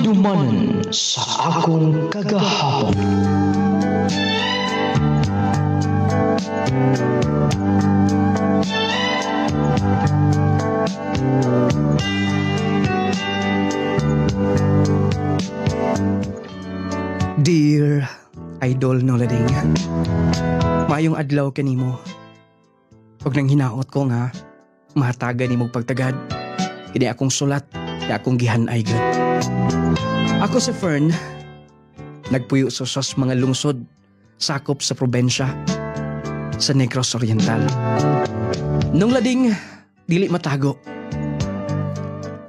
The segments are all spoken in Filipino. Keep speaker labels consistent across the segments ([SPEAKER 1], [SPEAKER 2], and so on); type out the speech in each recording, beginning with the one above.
[SPEAKER 1] Hinumduman sa akong kagahapon.
[SPEAKER 2] Dear Idol no lading, maayong adlaw kanimo. Pag nang hinaot ko nga, mahataga ni mong pagtagad. Kini akong sulat, na akong gihanay gud. Ako si Fern, nagpuyo sa mga lungsod, sakop sa probensya, sa Negros Oriental. Nung lading, dili matago.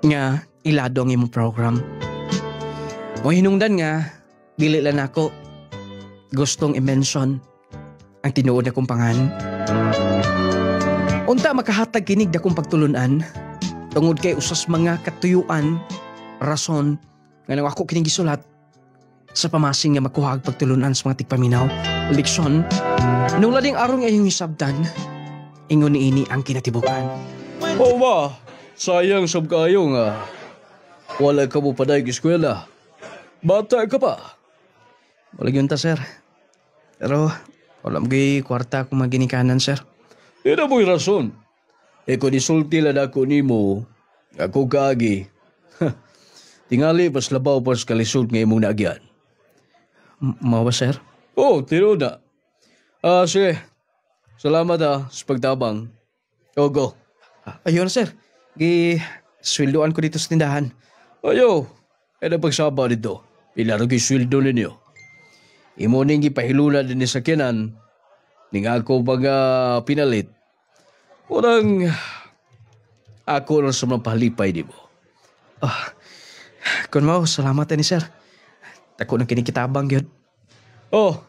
[SPEAKER 2] Nga, ilado ang imong program. O hinungdan nga, dili lang ako gustong i-mention ang tinuod akong pangan. Unta makahatag kinig dakong pagtulunan tungod kay usas mga katuyuan rason nga nang ako kining gisulat sa pamasing nga makuha ang pagtulunan sa mga tigpaminaw leksyon nung lading arong ayong hisabtan ingon niini ang kinatibukan.
[SPEAKER 3] O ba, sayang sab kayo nga wala ka mo paday eskwela. Bata ka pa.
[SPEAKER 2] Wala ta sir. Pero wala mo kwarta kung maginikanan sir.
[SPEAKER 3] Ina mo'y rason. Kung isulti lang ako nimo, ako kaagi. Tingali pas labaw pas kalisod nga imong naagyan.
[SPEAKER 2] Mao ba sir?
[SPEAKER 3] Oh, tiro na. Sige. Salamat sa pagtabang. Go.
[SPEAKER 2] Ayun sir. Sweldoan ko dito sa tindahan.
[SPEAKER 3] Ayo. Ano pagsaba dito? Pila rin sweldo ninyo. Imo ning gipahilula din sa kinan. Ning ako baga pinalit. Orang ako lang sa mga pahalipay di mo.
[SPEAKER 2] Kung mo, salamat ni sir. Tako na kinikitabang yun.
[SPEAKER 3] Oh,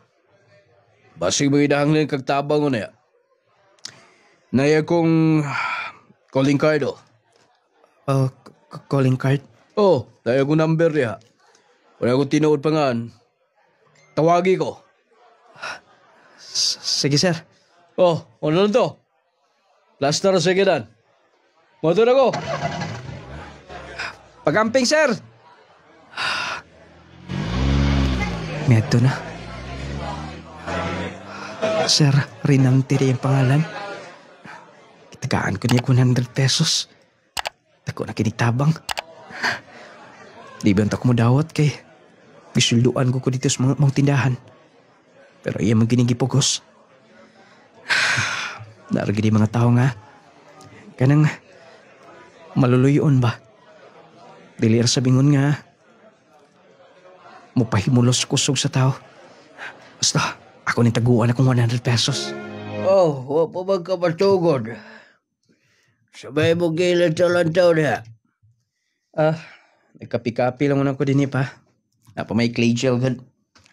[SPEAKER 3] basig mo idahang lang kagtabang mo na ya. Naya kong calling card oh.
[SPEAKER 2] Calling card?
[SPEAKER 3] Oh, naya kong number niya. Wala akong tinuod pa nga. Tawagi ko.
[SPEAKER 2] Sige sir.
[SPEAKER 3] Oh, ano lang to? Plaster sa gidan. Motor ako.
[SPEAKER 2] Pagamping sir! Medyo na. Sir, Rinantiri yung pangalan. Kitagaan ko niya 100 pesos. Tako na kinitabang. Di ba ko mo dawat kay bisulduan ko dito sa mga tindahan. Pero iya maginigipugos. Naragi di mga tao nga. Kanang maluluyon ba? Dilir sa bingon nga. Mupahimulos kusog sa tao. Basta, ako ni taguan akong 100 pesos.
[SPEAKER 4] Oh, wapo magkamatugod. Sabay mo gilid sa lantaw niya.
[SPEAKER 2] Nagkapi-kapi lang muna ko din pa. Napa may clay gel gan.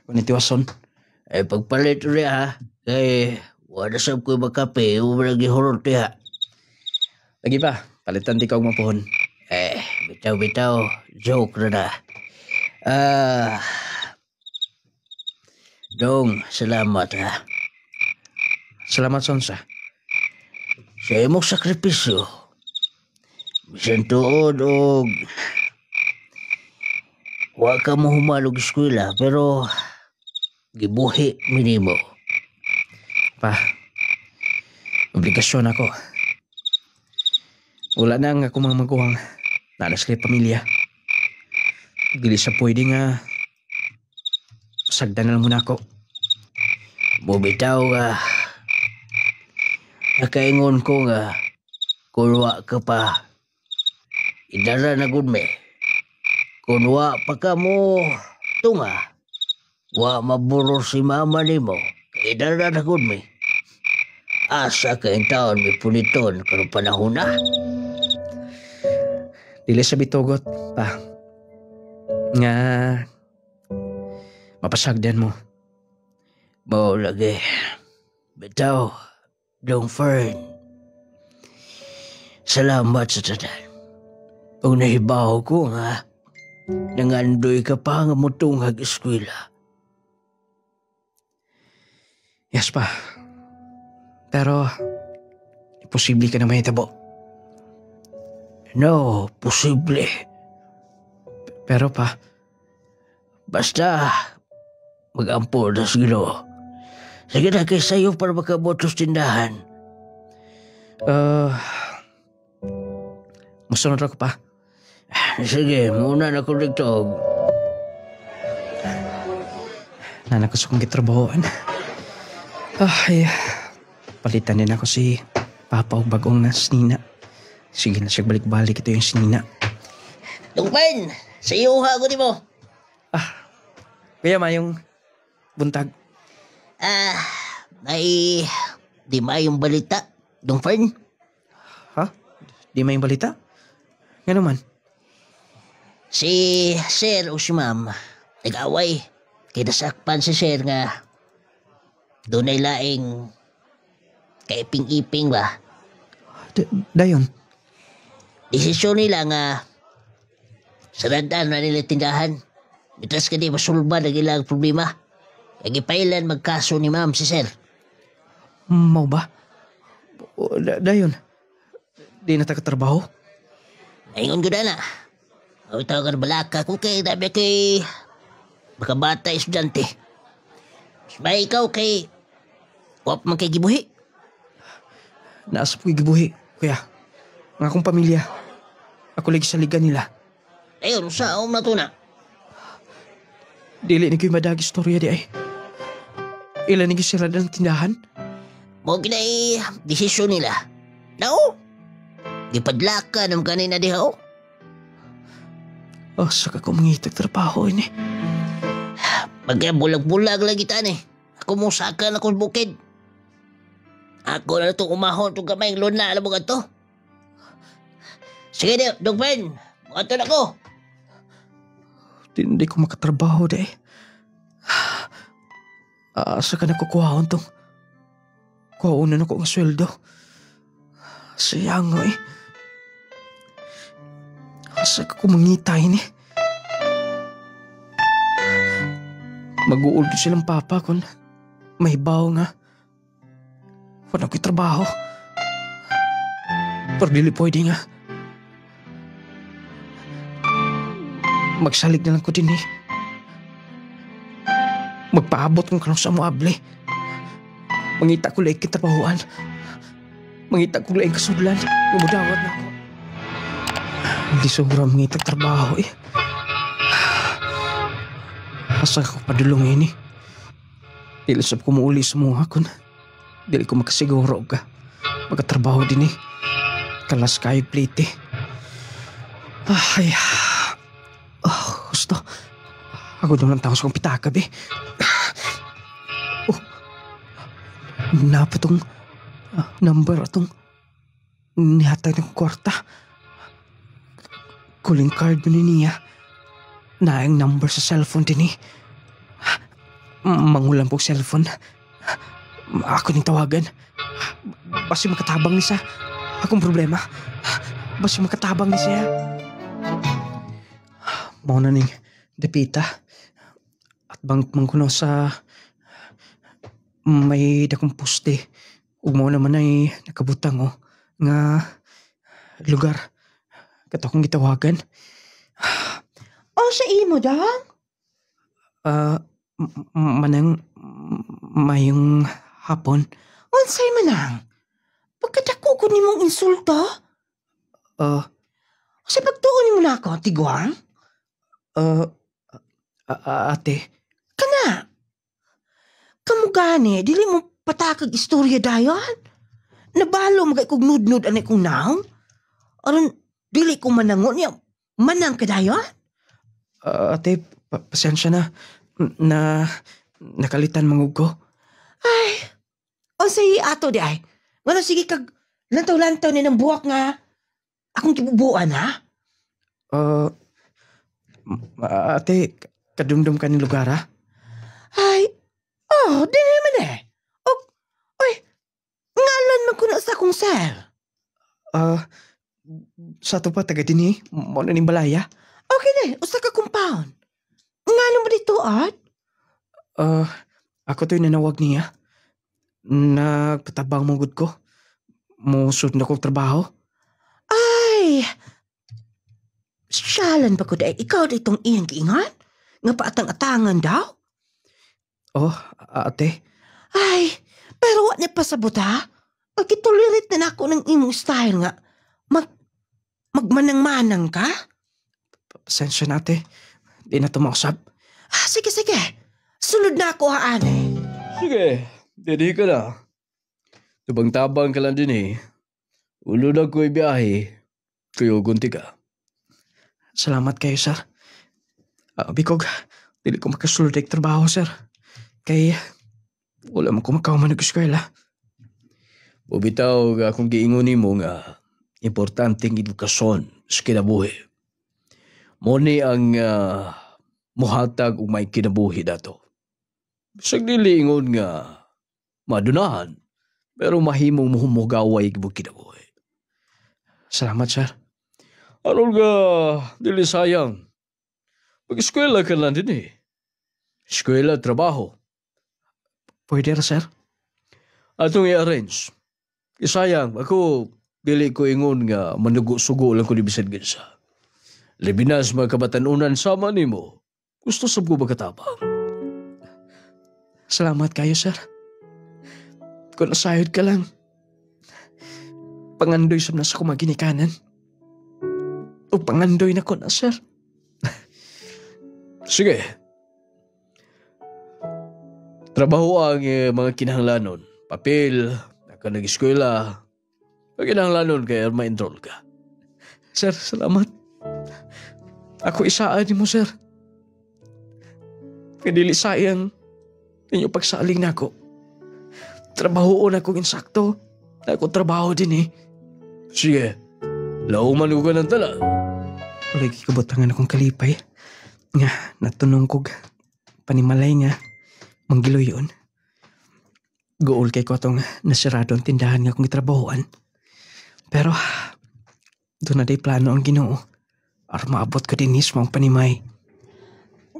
[SPEAKER 2] Ako ni tiwason.
[SPEAKER 4] Pagpalit niya ha. Kaya, wala sab ko makape, umarang gihurot niya.
[SPEAKER 2] Lagi pa, palitan di ka mapuhon.
[SPEAKER 4] Bitaw-bitaw, joke na. Dong, salamat ha.
[SPEAKER 2] Salamat sonsa.
[SPEAKER 4] Sa imong sakripisyo, bisan tuod og wa ka mo humalog eskwela, pero gibuhi minimo.
[SPEAKER 2] Pa, obligasyon ako. Wala na nga akong mga maguwang nalasli pamilya. Dili sa pwede nga sagdan na lang muna ako.
[SPEAKER 4] Bumitaw ka. Nakaingon ko nga kunwa ka pa. Idara na gud me. Kunwa pa ka mo tunga. Wa maburo si mama nimo. Idara na gud me. Asa ka yung taon may puliton karong panahon na.
[SPEAKER 2] Dili sa bitugot, pa. Nga mapasagdan mo.
[SPEAKER 4] Mao lagi. Bitaw, Dong Fern. Salamat sa tanan. Kung nahibaw ko nga, nangandoy ka pa nga mutungag eskwela.
[SPEAKER 2] Yes pa. Pero, imposible ka na mahitabo.
[SPEAKER 4] No, posible.
[SPEAKER 2] Pero pa,
[SPEAKER 4] Basta, mag-ampor na sa Ginoo. Sige na kay sayo para makabot sa tindahan.
[SPEAKER 2] Masunod ako pa.
[SPEAKER 4] Sige, muna na ko dito.
[SPEAKER 2] Nanak ko sa kong gitrabahoan. Ay, palitan din ako si Papa o bagong na sinina. Sige na siya balik-balik ito yung sinina.
[SPEAKER 4] Dungpen, sayo ha ko di mo.
[SPEAKER 2] Kaya mayong buntag.
[SPEAKER 4] May di mayong balita, Dungpen.
[SPEAKER 2] Ha? Di may balita? Nga naman.
[SPEAKER 4] Si Sir o si Ma'am, nag-away. Kinasakpan si Sir nga doon ay laing kaiping-iping ba.
[SPEAKER 2] Dayon.
[SPEAKER 4] Desisyon nila nga saradaan na nila tindahan. Mitas ka di masulba na ilang problema. Nagipailan magkaso ni Ma'am si Sir.
[SPEAKER 2] Mau ba? Dayon. Di na trabaho.
[SPEAKER 4] Ayun ko na. Awitaw ka na balaka kung kay dabi kay makabata estudyante. Ba ikaw kay wap man kay gibuhi.
[SPEAKER 2] Naasa po gibuhi. Kuya, ang akong pamilya. Ako lagi sa liga nila.
[SPEAKER 4] Ayun, saan na to na?
[SPEAKER 2] Dili ni ko'y madag istorya di ay. Ilan ni sila ng tindahan?
[SPEAKER 4] Mo kinay desisyon nila. Nao? Gipadlaka ng kanina di ho.
[SPEAKER 2] Saka ko mangitag trabaho ini.
[SPEAKER 4] Magkabulag-bulag lagi tan eh. Ako mo saka na kong bukid. Ako na itong umahon itong kamay ng luna. Alam mo ka to? Sige di, Dugben. Mga na ko.
[SPEAKER 2] Hindi ko makatrabaho di ay. Asa ka na kukuhaon tong kuhaunan ako ng sweldo. Sayang eh. Asa ka kumangitay ni. Mag-uuldo silang papa kung may baw nga. Wala ko'y trabaho. Pero dili pwede nga. Magsalig na lang ko din eh. Magpaabot kong kanong sa muable. Mangita ko lang kitrabahoan. Mangita ko lang kasudlan. Gumudawat na ako. Hindi sobrang mangita trabaho eh. Asa ko padulong ini. Dili sab ko muuli sa mga kun. Dili ko makasiguro ka. Magkatrabaho din eh. Kalas kayo plate eh. Ay. Gusto. Ako doon ang tangos kong pitakab eh. Napa tong number atong nihatag ng kwarta. Calling card mo niya. Na ang number sa cellphone din eh. Mangulang po cellphone. Ako ning tawagan. Basi makatabang ni sa akong problema. Basi makatabang ni siya. Mao na ning depita. At bang kuno sa may dakong poste. Ug mao naman ay nakabutang nga lugar. Kato kong gitawagan.
[SPEAKER 5] Sa imo dang?
[SPEAKER 2] Manang mayong hapon.
[SPEAKER 5] Unsay manang? Pagkadako ko nimong insulto? Sa pagtuon nimo na ako, tiguang?
[SPEAKER 2] Ate.
[SPEAKER 5] Kana? Kamu gani, dili mo patakag istorya dayon? Nabalo magay kog nudnud anay kong naong? Aron, dili ko manangon niya, manang ka dayon?
[SPEAKER 2] Ate, pasensya na. Nakalitan mangug ko.
[SPEAKER 5] Ay, unsay ato di ay? Wala sige kag lantaw-lantaw ni ng buwak nga akong kibubuan ha?
[SPEAKER 2] Ate, kadumdum ka ni lugar ha?
[SPEAKER 5] Ay, di naman eh. Oy, ngalan man ko na sa akong sir.
[SPEAKER 2] Sa to pa taga din eh. Mo na ning balaya.
[SPEAKER 5] Okay na, usa ka compound. Ngalan mo dito at?
[SPEAKER 2] Ako to'y nanawag niya. Nagpatabang mong ko. Musod na kong trabaho.
[SPEAKER 5] Ay, syalan ba ko dahil ikaw ditong iyang giingan? nga paatang-atangan daw?
[SPEAKER 2] Oh, ate.
[SPEAKER 5] Ay, pero wa niya pasabot ha? Pagkitolerate na ako ng imong style nga. Magmanang-manang ka?
[SPEAKER 2] Pasensya na ate. Di na tumausap.
[SPEAKER 5] Sige. Sunod na ako ha, ane.
[SPEAKER 3] Sige, didi ka na. Tabang-tabang ka lang din eh. Ulo na ko ibiyahe. Kayo gunti ka.
[SPEAKER 2] Salamat kayo, sir. Bikog, dili ko makasulod ang trabaho, sir. Kay, wala man ko makauman nag-eskwela.
[SPEAKER 3] Bubitaw nga kung giingon mo nga importanteng edukasyon sa kinabuhi. Moni ang muhatag o may kinabuhi dato. Bisag dili ingon nga madunahan, pero mahimong muhumugaway kibog kinabuhi.
[SPEAKER 2] Salamat, sir.
[SPEAKER 3] Aron nga dili sayang. Mag-eskwela ka lang din eh. Eskwela, trabaho.
[SPEAKER 2] Pwede ra, sir.
[SPEAKER 3] Atong i-arrange. Isayang, ako dili ko ingon nga manugo-sugo lang ko ni bisan ginsa. Lebinas mga kabatanunan sama nimo. Gusto sab ko magkatabang.
[SPEAKER 2] Salamat kayo, sir. Kung nasayod ka lang, pangandoy sa nasa kumaginikanan. O pangandoy na ko na, sir.
[SPEAKER 3] Sige. Trabaho ang mga kinahanglanon. Papel, ka nag-eskwela. Pag kinahanglanon kaya ma-enroll ka.
[SPEAKER 2] Sir, salamat. Ako isaan mo, sir. Kadili sayang ninyo pagsaling na ako. Trabahoon ako insakto. Ako trabaho din eh.
[SPEAKER 3] Sige. Lauman ko ka ng tala.
[SPEAKER 2] Lagi kabutangan akong kalipay. Nga, natunong kog panimalay nga. Manggilo yun. Gool kay ko atong nasirado ang tindahan nga akong itrabahoan. Pero, doon na day plano ang Ginoo. Ar maabot ko din mismo ang panimay.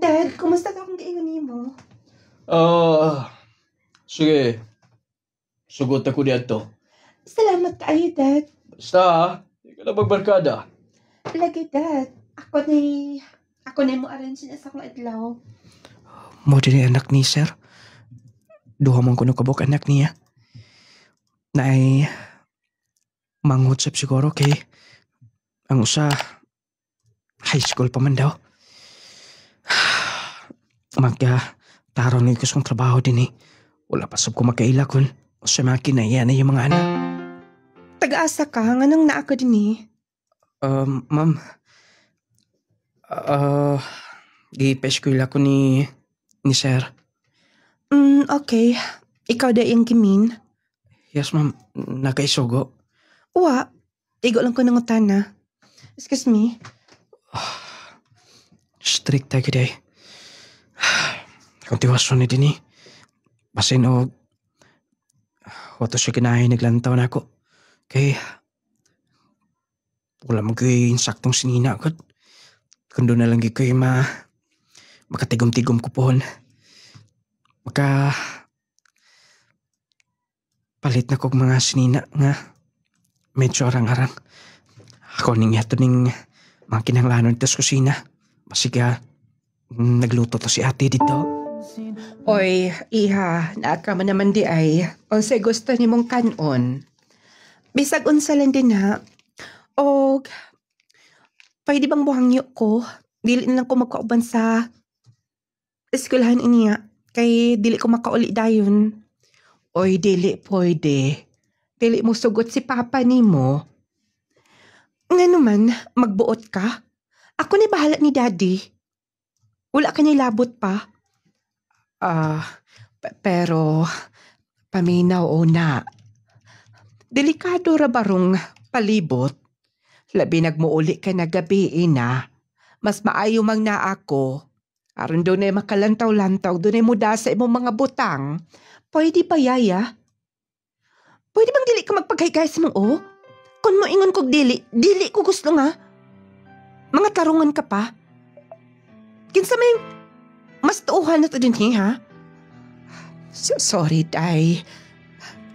[SPEAKER 5] Dad, kumusta ka kung giingon mo?
[SPEAKER 3] Sige. Sugot ako dito.
[SPEAKER 5] Salamat kayo, Dad.
[SPEAKER 3] Basta ha, hindi ka na magbarkada.
[SPEAKER 5] Lagi, Dad. Ako na mo arrange na sa akong adlaw.
[SPEAKER 2] Mo din anak ni sir. Duha man kuno kabok anak niya. Naay mangutsap siguro kay ang usa high school pa man daw. Taron ni kusong trabaho din eh. Wala pa sab ko makaila kun sa makin na yan yung mga anak.
[SPEAKER 5] Taga-asa ka? Nga nang naa ka din eh.
[SPEAKER 2] Ma'am. Gi-pa-eskwela ko ni sir.
[SPEAKER 5] Okay. Ikaw da yung gimin?
[SPEAKER 2] Yes, ma'am. Nakaisugo.
[SPEAKER 5] Uwa. Igo lang ko ng utana. Excuse me.
[SPEAKER 2] Strict tayo day. Kung tiwason na din eh. Basin o wato siya kinahin naglantaw na ako. Kay wala mag-insaktong sinina ako. Kung doon na lang kayo makatigom-tigom ko pohon. Palit na kong mga sinina nga medyo arang-arang. Ako ning yato ning mga kinanglanon dito sa kusina. Masiga nagluto to si ate dito.
[SPEAKER 5] Oy, iha, naaka man naman di ay. O say gusto ni mong kanon. Bisag unsa lang din ha. O, pwede bang buhangyo ko? Dili na lang ko magkauban sa eskwelahan iniya. Kay dili ko makauli dayon. Oy, dili pwede. Dili mo sugot si papa ni mo. Nga naman, magbuot ka? Ako ni bahala ni daddy. Wala ka niya labot pa. Pero paminaw o na. Delikado ra barong palibot. Labi nagmuuli ka na gabi na. Mas maayo mang na ako. Aron doon ay makalantaw-lantaw, doon ay muda sa imong mga butang. Pwede ba, yaya? Pwede bang dili ka magpaghaygay sa mong o? Kung moingon kog dili ko gusto nga. Mga tarungan ka pa. Kinsa may mas tuuhan na to din ha? Sorry, day.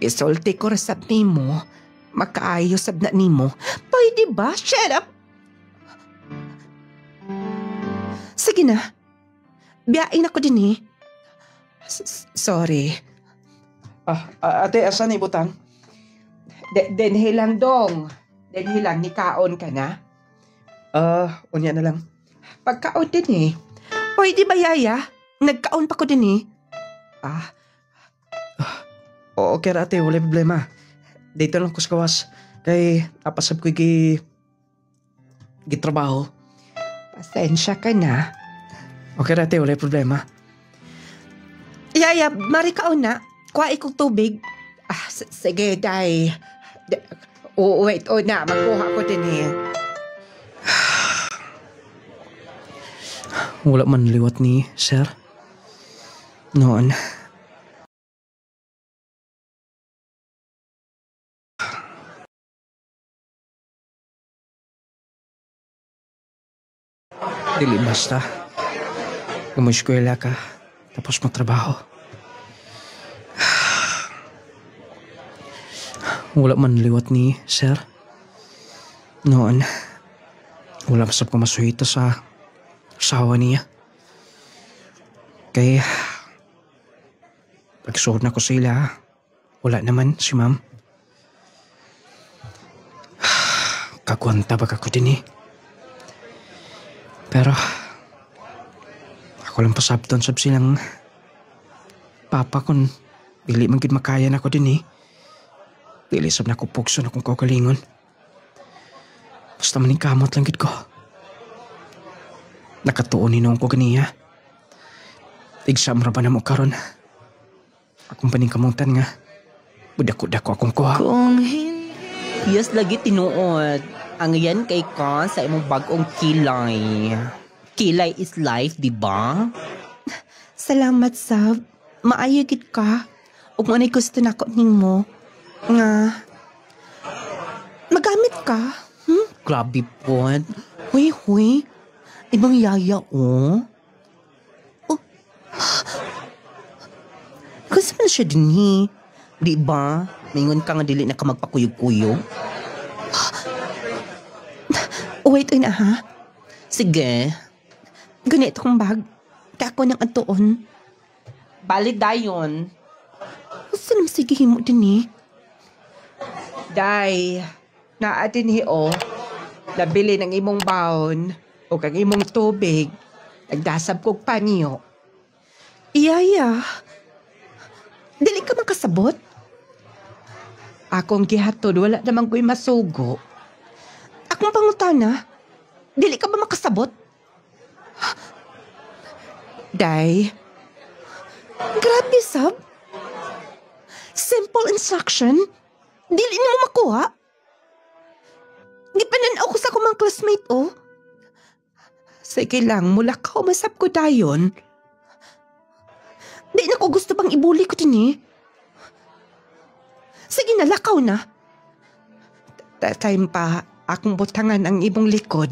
[SPEAKER 5] Isulti ko rasab ni mo. Makaayo sab na ni mo. Pwede ba? Shut up! Sige na. biyain ako din eh. Sorry.
[SPEAKER 2] Ate, asan ni butang?
[SPEAKER 5] Denhi lang dong. Denhi lang, nikaon ka na.
[SPEAKER 2] Unya na lang.
[SPEAKER 5] Pagkaon din eh. Hoy, di ba yaya? Nagkaon pa ko din eh.
[SPEAKER 2] Okay ra ate, wala problema. Dito lang ko sa kawas. Kay napasab ko gitrabaho.
[SPEAKER 5] Pasensya ka na.
[SPEAKER 2] Okay ra ate, wala problema.
[SPEAKER 5] Yaya, marikaon na. Kuha ikong tubig. Sige, day. Wait, na. Magkuha ko din eh.
[SPEAKER 2] Wala man liwat ni sir. Noon. Dili basta. Gumuskwela ka, tapos magtrabaho. Wala man liwat ni sir. Noon, wala masab ko masuhita sa asawa niya. Kaya, pagsuod na ko sila, wala naman si ma'am. Kagwanta ba ako din eh. Pero, ako lang pasabton sab silang papa kung dili man gid makaya na ko din eh. Dili sab na ko pugso na kung kaugalingon. Basta maning kamot lang gid ko. Nakatuon ni noong ko ganiya. Exam ra ba na mo karon? Akong paningkamutan nga. Budak-dako akong kuha.
[SPEAKER 5] Kung hindi. Yes, lagi tinuod. Ang yan kay ka sa imong bagong kilay. Kilay is life, di ba? Salamat, Sab. Maayo gid ka. Ug mo gusto nako nimo nga magamit ka. Grabe po. Huy. Ibang yaya, oh. Gusto man siya din eh. Di ba? Mingon ka nga dili na ka magpakuyog-kuyog. Wait, na ha? Sige. Ganito kong bag. Kako ng atuon. Bali dayon. Gusto naman sige mo din eh. Day, naatin hiyo. Nabili ng imong baon o kang imong tubig. Nagdasab kog panyo. Iyaya. Dili ka makasabot? Akong gihatod, wala naman ko'y masugo. Akong pangutana, dili ka ba makasabot? Day, grabe sab. Simple instruction, dili na mo makuha. Gipananaw ko sa kumang classmate, oh. Sige lang, mula ka umasap ko dayon. Di na ko gusto bang ibuli ko din eh. Sige na, lakaw na. Time pa, akong butangan ang ibong likod.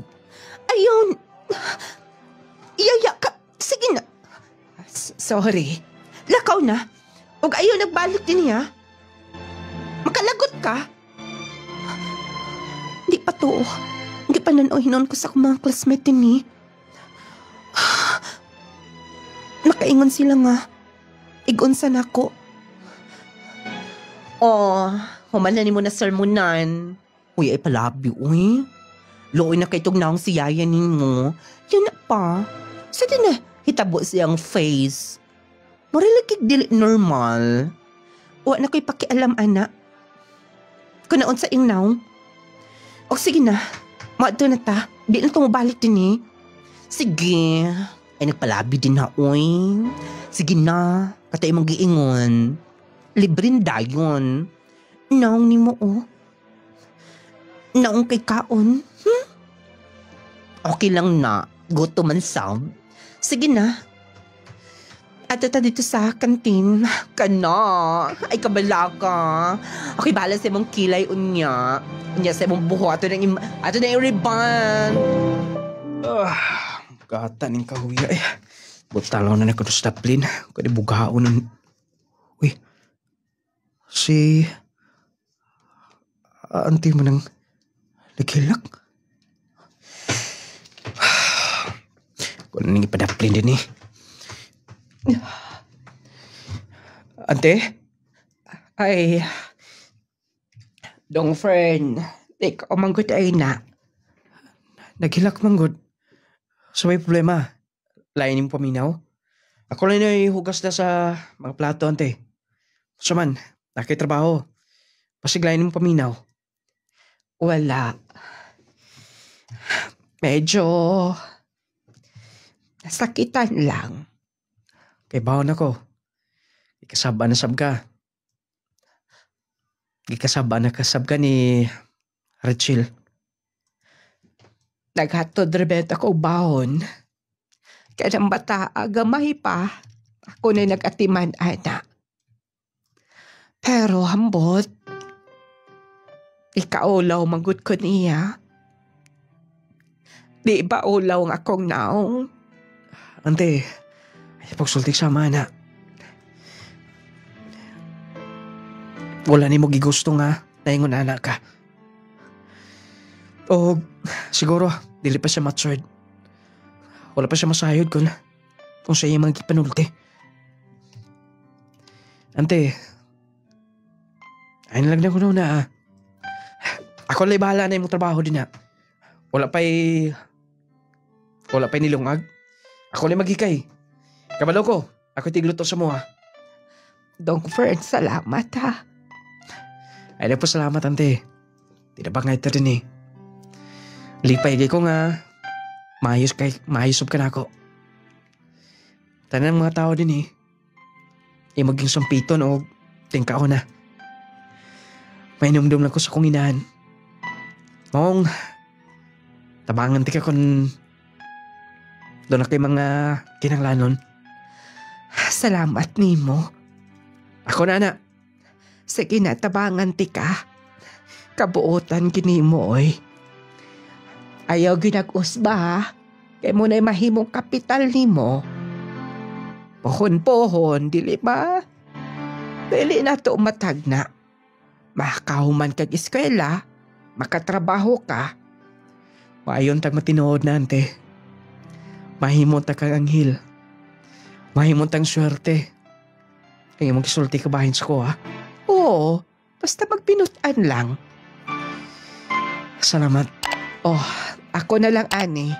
[SPEAKER 5] Ayun. Iyaya ka. Sige na. Sorry. Lakaw na. Huwag ayaw nagbalik din niya. Makalagot ka. Di pa to. Hindi pa nanohinon ko sa mga classmate din eh. Nakaingon sila nga. Igunsan ako. Humanan mo na sermonan. Uy, ay palabi, uy. Looy na kay tugnaong si yaya ninyo. Yan na pa. Sa din na, hitabo siyang face. Marilagig dili normal. Wa na ko'y pakialam, anak. Kunaon sa ingnaw. O sige na, maadto na ta. Di na ito mabalik din eh. Sige. Ay nagpalabi din na, uy. Sige na, katay mong giingon. Librin dayon. Naong ni mo, oh. Naong kay kaon. Okay lang na. Go to man sound. Sige na. Ato ta dito sa kantin. Kana. Ay kabala ka. Okay, bala sa mong kilay unya. Unya sa mong buho. Ato na yung ribbon.
[SPEAKER 2] Gata ning kahuya eh. Butalaw na ko sa taplin. Kaya bugaon ng... Uy. Si... Auntie mo nang... Nagilak. Kung nang ipadaplin din eh. Ante? Ay, dong friend, ikaw manggod ay na. Naghilak manggod. So may problema. Lain yung paminaw. Ako lang na hugas na sa mga plato, ante. So man, nakitrabaho. Pasiglayin yung paminaw.
[SPEAKER 5] Wala. Medyo nasakitan lang.
[SPEAKER 2] Kay bahon ako. Ikasaba na sab ka. Ikasaba na kasab ka ni Rachel.
[SPEAKER 5] Naghatod rebet ako bahon. Kaya ng bata agamay pa. Ako na nag-atiman ana. Pero hambot. Ikaulaw manggod ko niya. Di ba ulaw ang akong naong?
[SPEAKER 2] Ante, ay pagsultik sa mana. Wala ni mo gigusto nga, naingon anak ka. O, siguro, dili pa siya matured. Wala pa siya masayod kung siya yung mga panulti. Ante, ay nalagnan ko na ako lang bahala na yung trabaho din na. Wala pa'y nilungag. Ako lang magikay. Kabalo ko, ako tigluto sa mo ha.
[SPEAKER 5] Dong friend, salamat ha.
[SPEAKER 2] Ay po salamat ante. Tidak ba nga ito din eh. Lipay kay ko nga. Maayos ka na ako. Tanan ng mga tao din eh. Maging sampiton o tingkao na. May numdum lang ko sa kong inahan. Mong, tabangan ti ka kung doon na kay mga kinanglanon.
[SPEAKER 5] Salamat nimo.
[SPEAKER 2] Ako na.
[SPEAKER 5] Sige na, tabangan ti ka. Kabuotan gini mo oy. Ayaw ginag-usba ha. Kaya mo na'y mahimong kapital nimo. Pohon-pohon, dili ba? Dili na to matag na. Makahuman kag eskwela, makatrabaho ka.
[SPEAKER 2] Maayon tag matinood na ante. Mahimong tag kag anghel. Mahimong tag swerte. Kaya mong kisulti ka bahin sa ko ha.
[SPEAKER 5] Oo, basta magpinutan lang.
[SPEAKER 2] Salamat.
[SPEAKER 5] Oh, ako na lang ani.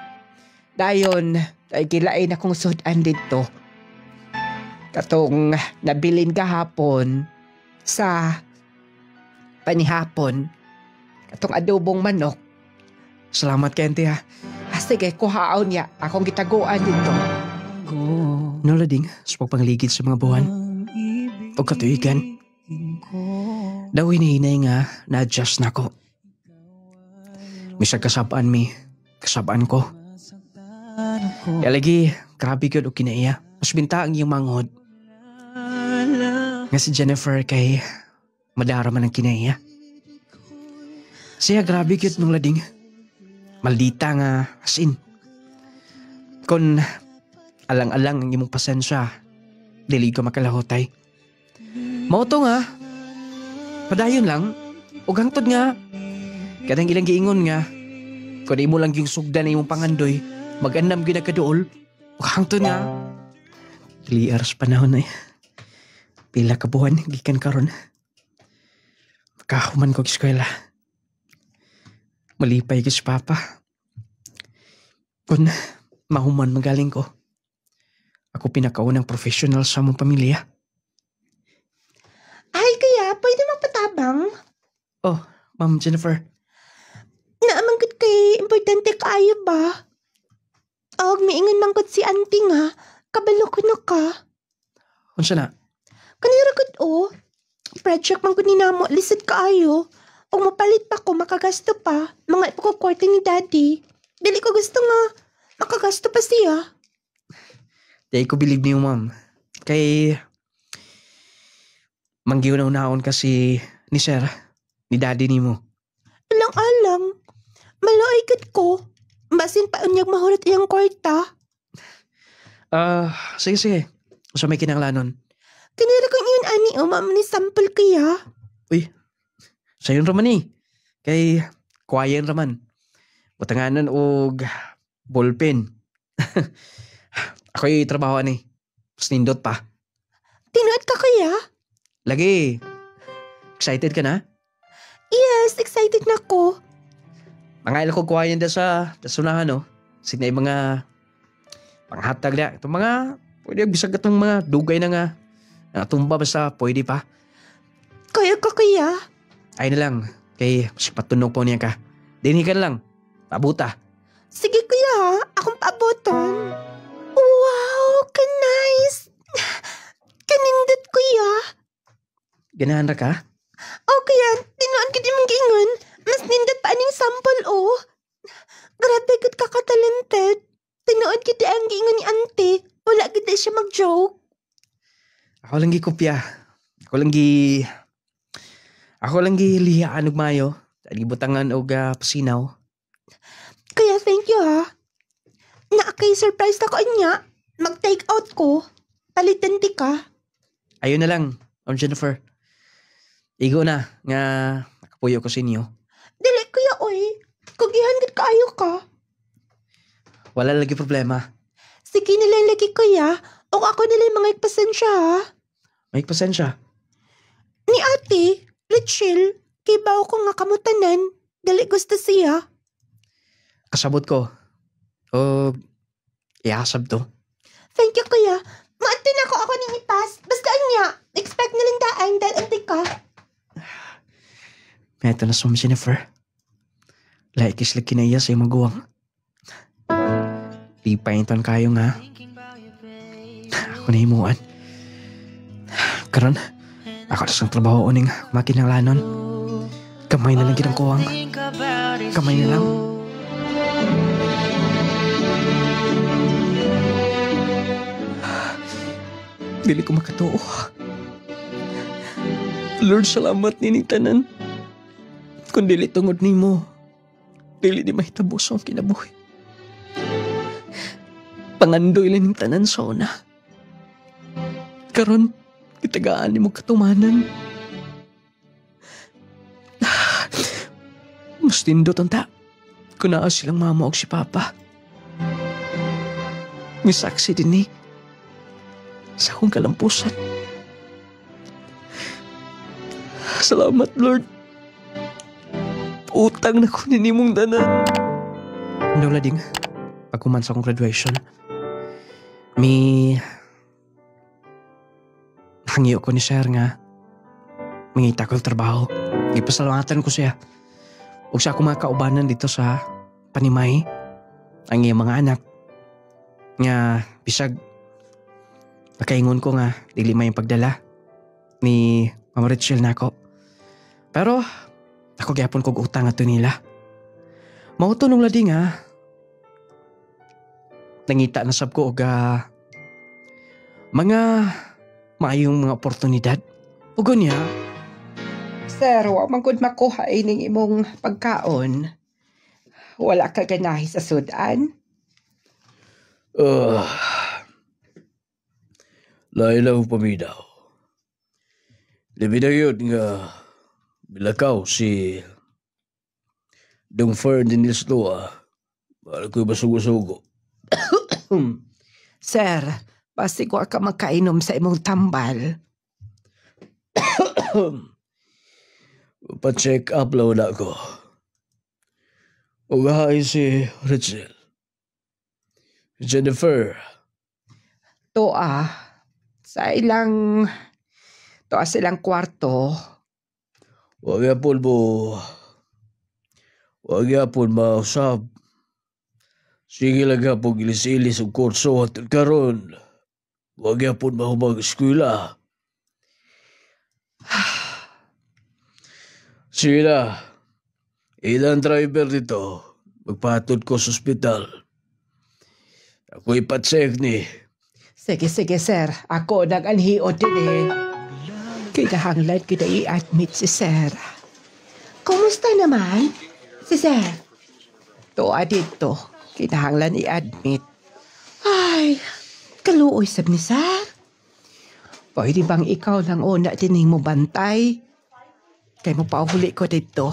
[SPEAKER 5] Dayon, ay kilain akong sudan dito. Katong nabilin kahapon sa panihapon. Katong adobong manok.
[SPEAKER 2] Salamat kay ante ha.
[SPEAKER 5] Sige, kuhaon niya. Akong gitaguan dito.
[SPEAKER 2] Nolading sa pagpangligid sa mga buwan. O katuigan. Daw hinahinay nga na-adjust na ko. Misag kasabaan mi. Kasabaan ko. Lagi, grabe yun o kinaiya. Mas binta ang iyong manghod. Nga si Jennifer kay madaraman ang kinaiya. Siya grabe yun nung lading. Maldita nga asin. Kung alang-alang ang imong pasensya, dili ko makalahotay. Mauto nga. Padayon lang. O hangtod nga. Kadang ilang giingon nga. Kung di mo lang yung sugdan na imong pangandoy, mag-anam ginagadool. O hangtod nga. 3 hours panahon na pila ka buwan, gikan karon. Makahuman ko eskwela. Malipay ko si Papa. Kung mahuman magaling ko, ako pinakaunang professional sa mong pamilya.
[SPEAKER 5] Ay, kaya pwede magpatabang?
[SPEAKER 2] Oh, Ma'am Jennifer.
[SPEAKER 5] Naamangkot kay importante kaayo ba? Og miingon mangkot si auntie nga, kabalo ko na ka.
[SPEAKER 2] Unsa na?
[SPEAKER 5] Kanira gud o. Project man gud ni namo lisod kaayo. Og mapalit pa ko makagasto pa. Mga ipakukwarta ni daddy. Dili ko gusto nga makagasto pa siya.
[SPEAKER 2] Di ko believe niyo, ma'am. Kay manggiw na unaon kasi ni sir, ni daddy ni mo.
[SPEAKER 5] Alang-alang. Maloy ko. Basin pa unyag mahulat iyang kwarta.
[SPEAKER 2] Sige. So may kinanglanon.
[SPEAKER 5] Kanira kong iyon ani o ma'am ni sample kaya.
[SPEAKER 2] Uy, sayon raman Kay kuwayan raman. Butanganan og ballpen. Ako'y trabaho Mas nindot pa.
[SPEAKER 5] Tinuod ka kaya?
[SPEAKER 2] Lagi, excited ka na?
[SPEAKER 5] Yes, excited na ko.
[SPEAKER 2] Mga ilo ko kuha yan sa sunahan, no? Sinay mga panghatag na. Itong mga, pwede bisag itong mga dugay na nga. Natumba basta pwede pa.
[SPEAKER 5] Kaya ka kaya?
[SPEAKER 2] Ay na lang, kay mas patunog po niya ka. Dinhi ka na lang, pabuta.
[SPEAKER 5] Sige kuya ha, akong paaboton. Wow, ka-nice. Kanindot kuya.
[SPEAKER 2] Ganahan ra ka?
[SPEAKER 5] Okay yan, tinuan ka di mong gingon. Mas nindot pa aning sample oh. Grabe gud ka ka-talented. Tinuan kita ang gingon ni auntie. Wala kita siya mag-joke.
[SPEAKER 2] Ako lang gikopya. Ako lang gilihaan og mayo. Gibutangan og pasinaw.
[SPEAKER 5] Kaya thank you ha. Naakay surprise na ko anya. Mag-take out ko. Palitan di ka.
[SPEAKER 2] Ayun na lang, Ma'am Jennifer. Igo na nga nakapuyo ko sa inyo.
[SPEAKER 5] Dili kuya oy. Kugihan gud kaayo ka.
[SPEAKER 2] Wala lagi problema.
[SPEAKER 5] Sige nilang lagi kuya. O ako nilang mga pasensya ha.
[SPEAKER 2] May pasensya.
[SPEAKER 5] Ni ate, Rachel, kibaw ko nga kamutanan. Dali gusto siya.
[SPEAKER 2] Kasabot ko. O, iasab to.
[SPEAKER 5] Thank you kuya. Maantin ako ning ipas. Basta anya, expect nilang daan dahil antik ka.
[SPEAKER 2] Meto na Ma'am Jennifer. Laikis lang kinaya sa iyong maguwang. Di pa inton kayo nga. Ako na himuan. Karon, ako na sang trabaho uning makinanglanon. Kamay na lang kinangkuwang. Kamay na lang. Dili ko makatuo. Lord, salamat nining tanan. Kung dili tungod nimo, dili di mahitabos ang kinabuhi. Pangandoy lang ning tanan sa una. Karon, itagaan ni mo katumanan. Mas tindot ang ta. Kung naa silang mama o si papa. May saksi din ni. Sa akong kalampusan. Salamat, Lord. Utang na ko ninimong tanan. Nung lading, pagkuman sa akong graduation, may hangyo ko ni Sir nga mangita ko trabaho. Ipasalamatan ko siya. Huwag siya akong mga kaubanan dito sa Panimay. Ang iyang mga anak. Nga, bisag, pagkaingon ko nga, dili may pagdala ni Mama Rachel na ako. Pero, ako gyapon kog utang ato nila. Mauto nung lading nga, nangita na sab ko og mga maayong mga oportunidad. Ugo niya,
[SPEAKER 6] Sir, wa man gud makuha ining imong pagkaon. Wala ka ganahi sa sudan?
[SPEAKER 3] Lailaw paminaw. Labi na yun nga bilakaw si Dong Ferdinand Isloa. Para ko'y masugo-sugo.
[SPEAKER 6] Sir, basi ko ka makainom sa imong tambal.
[SPEAKER 3] Pa-check up lang na ako. Ugahay si Rachel. Jennifer.
[SPEAKER 6] Toa, silang kwarto.
[SPEAKER 3] Huwag yapon mausap. Sige lang yapon gilis-ilis ang kurso at karon. Huwag yapon mahumag eskwela. Sige na. Ilang driver dito. Magpatod ko sa ospital. Ako ipatsek ni.
[SPEAKER 6] Sige, sir. Ako nag-anhiot din eh. Kinahanglan kita i-admit si sir.
[SPEAKER 5] Kumusta naman? Si Sir.
[SPEAKER 6] Toa dito. Kinahanglan i-admit.
[SPEAKER 5] Ay, kaluoy sab ni Sir.
[SPEAKER 6] Pwede bang ikaw lang una din mo bantay? Kaya mo pauli ko dito.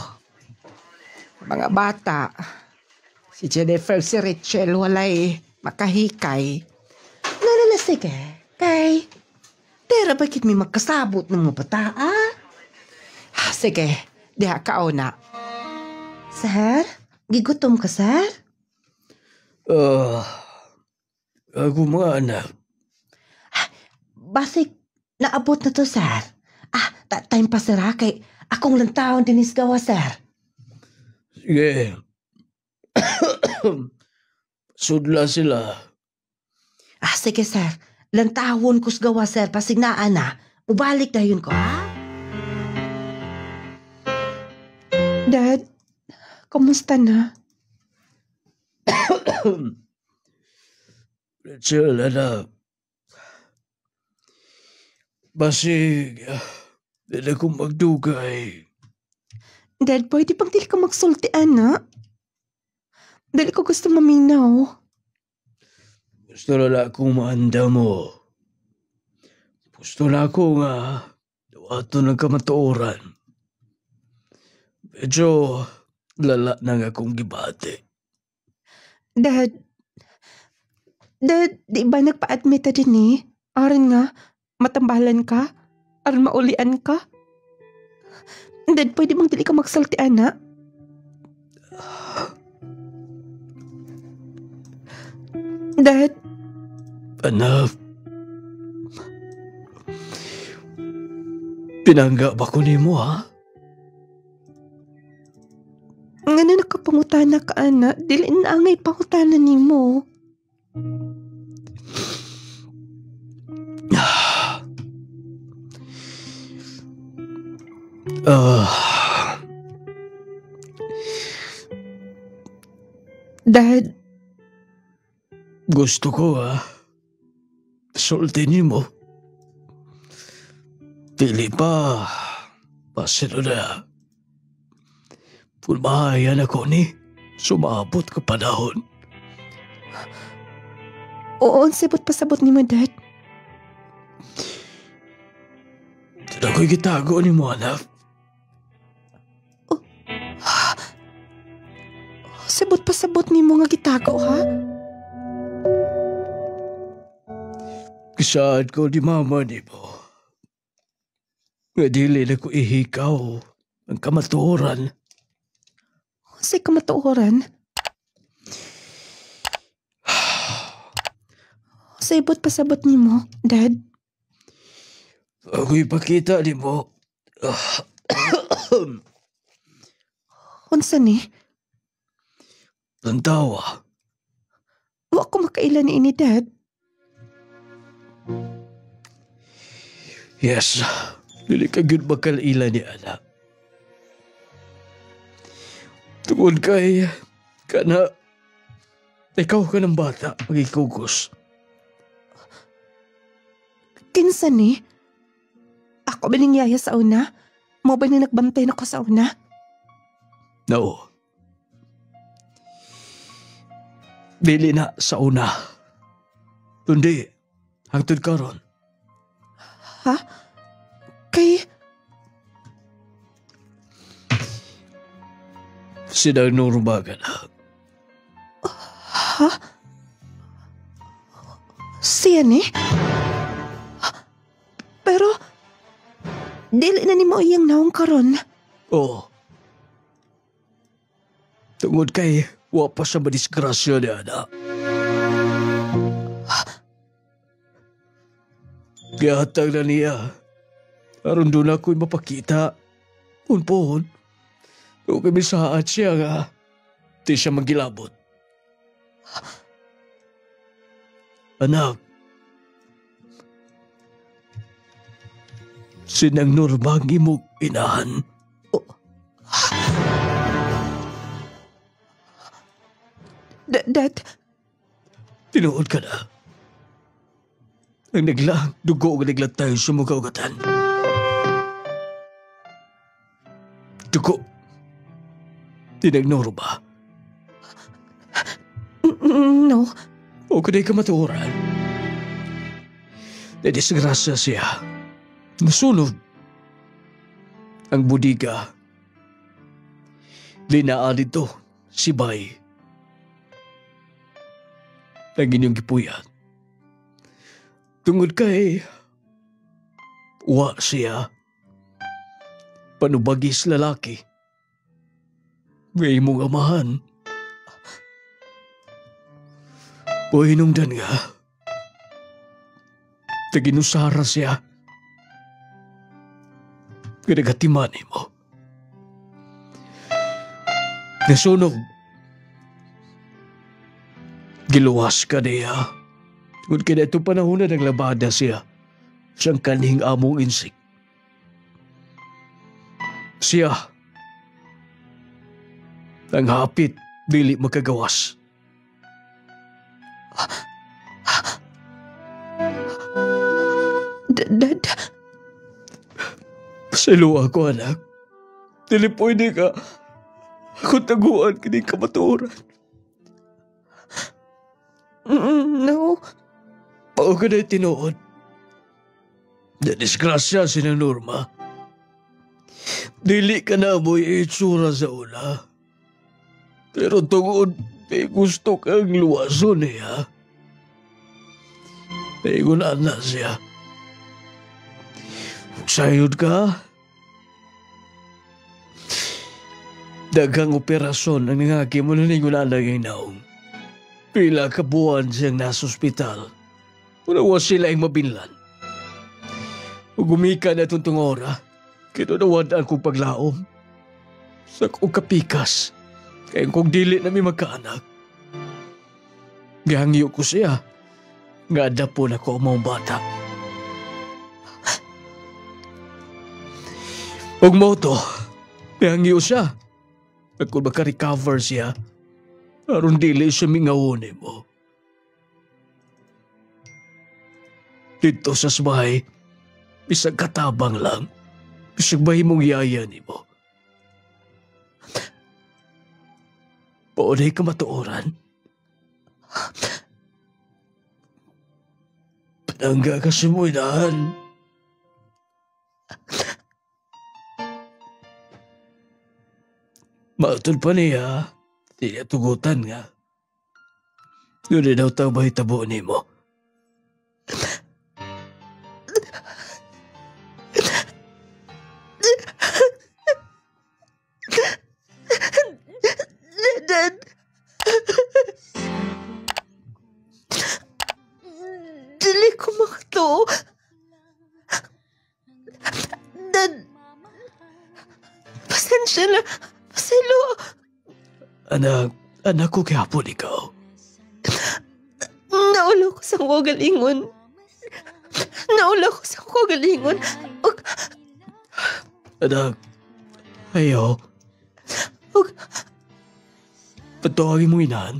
[SPEAKER 6] Mga bata, si Jennifer, si Rachel, walay makahikay.
[SPEAKER 5] Sige. Kay, Tera, bakit may magkasabot ng mga bata, ah?
[SPEAKER 6] Sige, diha ka na.
[SPEAKER 5] Sir? Gigutom ka, sir?
[SPEAKER 3] Ako mga anak.
[SPEAKER 5] Basig, naabot na to, sir. Time pa, sir, ha? Kay akong lang taon din isgawa, sir.
[SPEAKER 3] Sige. Sudla sila.
[SPEAKER 5] Sige, sir. Lantawon ko gawa, sir. Pasignaan na. Ubalik na yun ko, ha?
[SPEAKER 6] Dad, kumusta na?
[SPEAKER 3] Rachel, anak. Basig, hindi akong magdugay.
[SPEAKER 6] Dad, pwede pang dili ka magsulti, ana? Dali ko gusto maminaw.
[SPEAKER 3] Gusto na akong maanda mo. Gusto na ako nga dawato ng kamatuoran. Medyo lala na nga akong gibate.
[SPEAKER 6] Dad, di ba nagpa-admit na din eh? Aron nga, matambalan ka? Aron maulian ka? Dad, pwede bang dili ka magsulti, ana? Dad,
[SPEAKER 3] Anak, pinangga ba ko nimo ha?
[SPEAKER 6] nga na nakapangutana ka, ana. Dili na angay pangutana nimo. Dad,
[SPEAKER 3] Gusto ko sulti nimo. Dili pa. Pasino na. Pulmahayan ako ni. Sumabot ka panahon.
[SPEAKER 6] oo, sabot pasabot nimo, Dad.
[SPEAKER 3] Doon ako'y gitago ni mo, anak.
[SPEAKER 6] Sabot pasabot nimo nga gitago, ha?
[SPEAKER 3] Kasaan ko di mama ni mo. Nga dili na ko ihikaw ang kamatuoran.
[SPEAKER 6] Say ka matuoran. Sabot pasabot nimo, Dad.
[SPEAKER 3] Ako'y pakita ni mo.
[SPEAKER 6] Unsa ni?
[SPEAKER 3] Tantawa.
[SPEAKER 6] Wa ko makailan ni ini, Dad.
[SPEAKER 3] Yes, dili ka gyud makalaila ni anak. Tungod kay kana ikaw ka ng bata magikugos.
[SPEAKER 6] Kinsa ni? Ako ba ningyaya sa una? Mo ba ni nagbantay na ko sa una?
[SPEAKER 3] No. Dili na sa una. Kundi hangtod karon.
[SPEAKER 6] Ha? Kay...
[SPEAKER 3] Sinang norma ka na.
[SPEAKER 6] Ha? Siya ni? Pero... Dili na ni mo iyang naong karon.
[SPEAKER 3] Oo. Tungod kay wapa sa madisgrasya ni anak. Gihatag na niya. Aron doon ako'y mapakita. Punpon. Kung kamisahan siya nga, di siya magilabot. Anak, sinang normang imong inahan.
[SPEAKER 6] Dad,
[SPEAKER 3] Tinuod ka na. Ang naglang, dugo ang naglang tayo sa mga ugatan. Dugo. Tinagnoro ba?
[SPEAKER 6] no.
[SPEAKER 3] O kanay ka matuoran. Nadisgrasya siya. Nasunod. Ang budiga. Linaan dito si Bay. Ang inyong gipuyat. Tungod kay Wa siya. Panubagis lalaki. Ngay mong amahan. O hinungdan nga. Taginusara siya. Pinagatimani mo. Nasunog. Giluwas ka niya. Kung kina ito panahon na naglabada siya, siyang kanhing among insik. Siya, ang hapit, dili makagawas.
[SPEAKER 6] Dad,
[SPEAKER 3] Pasalo ako, anak. Dili pwede ka. Ako taguan kini kamatuoran.
[SPEAKER 6] no.
[SPEAKER 3] Pao ka na tinuod. Na-disgrasya si na Norma. Dili ka na mo'y itsura sa una. Pero tungod, may gusto kang luwason niya. Paigunan na siya. Sayod ka. Daghang operasyon ang nangaki mo na ningunan lang ang naong. Pila ka buwan siyang nasa ospital. Unawa sila ang mabinlan. Ugumika na itong tungora. Kinunawadaan kong paglaom. Sa kong kapikas. Kaya kong dili na may magkaanak. Gangyo ko siya. Nga adapon ako ang mga bata. Huwag mo to. Gangyo siya. At kung maka-recover siya, aron dili siya mingawone mo. Dito sa bahay, bisag katabang lang. Bisag bahay mong yaya ni mo. Paunay ka matuoran. Panangga ka sa muinahan. Mautol pa niya. Di niya tugutan nga. Yun na daw tabay tabo ni mo.
[SPEAKER 6] Dad. Dili ko makato. Dad. Pasensya na. Paselo.
[SPEAKER 3] Anak ko kihapon ikaw.
[SPEAKER 6] Naulaw ko sa kagalingon. Naulaw ko sa kagalingon.
[SPEAKER 3] Anak, ayaw. Patuwagin mo inahan.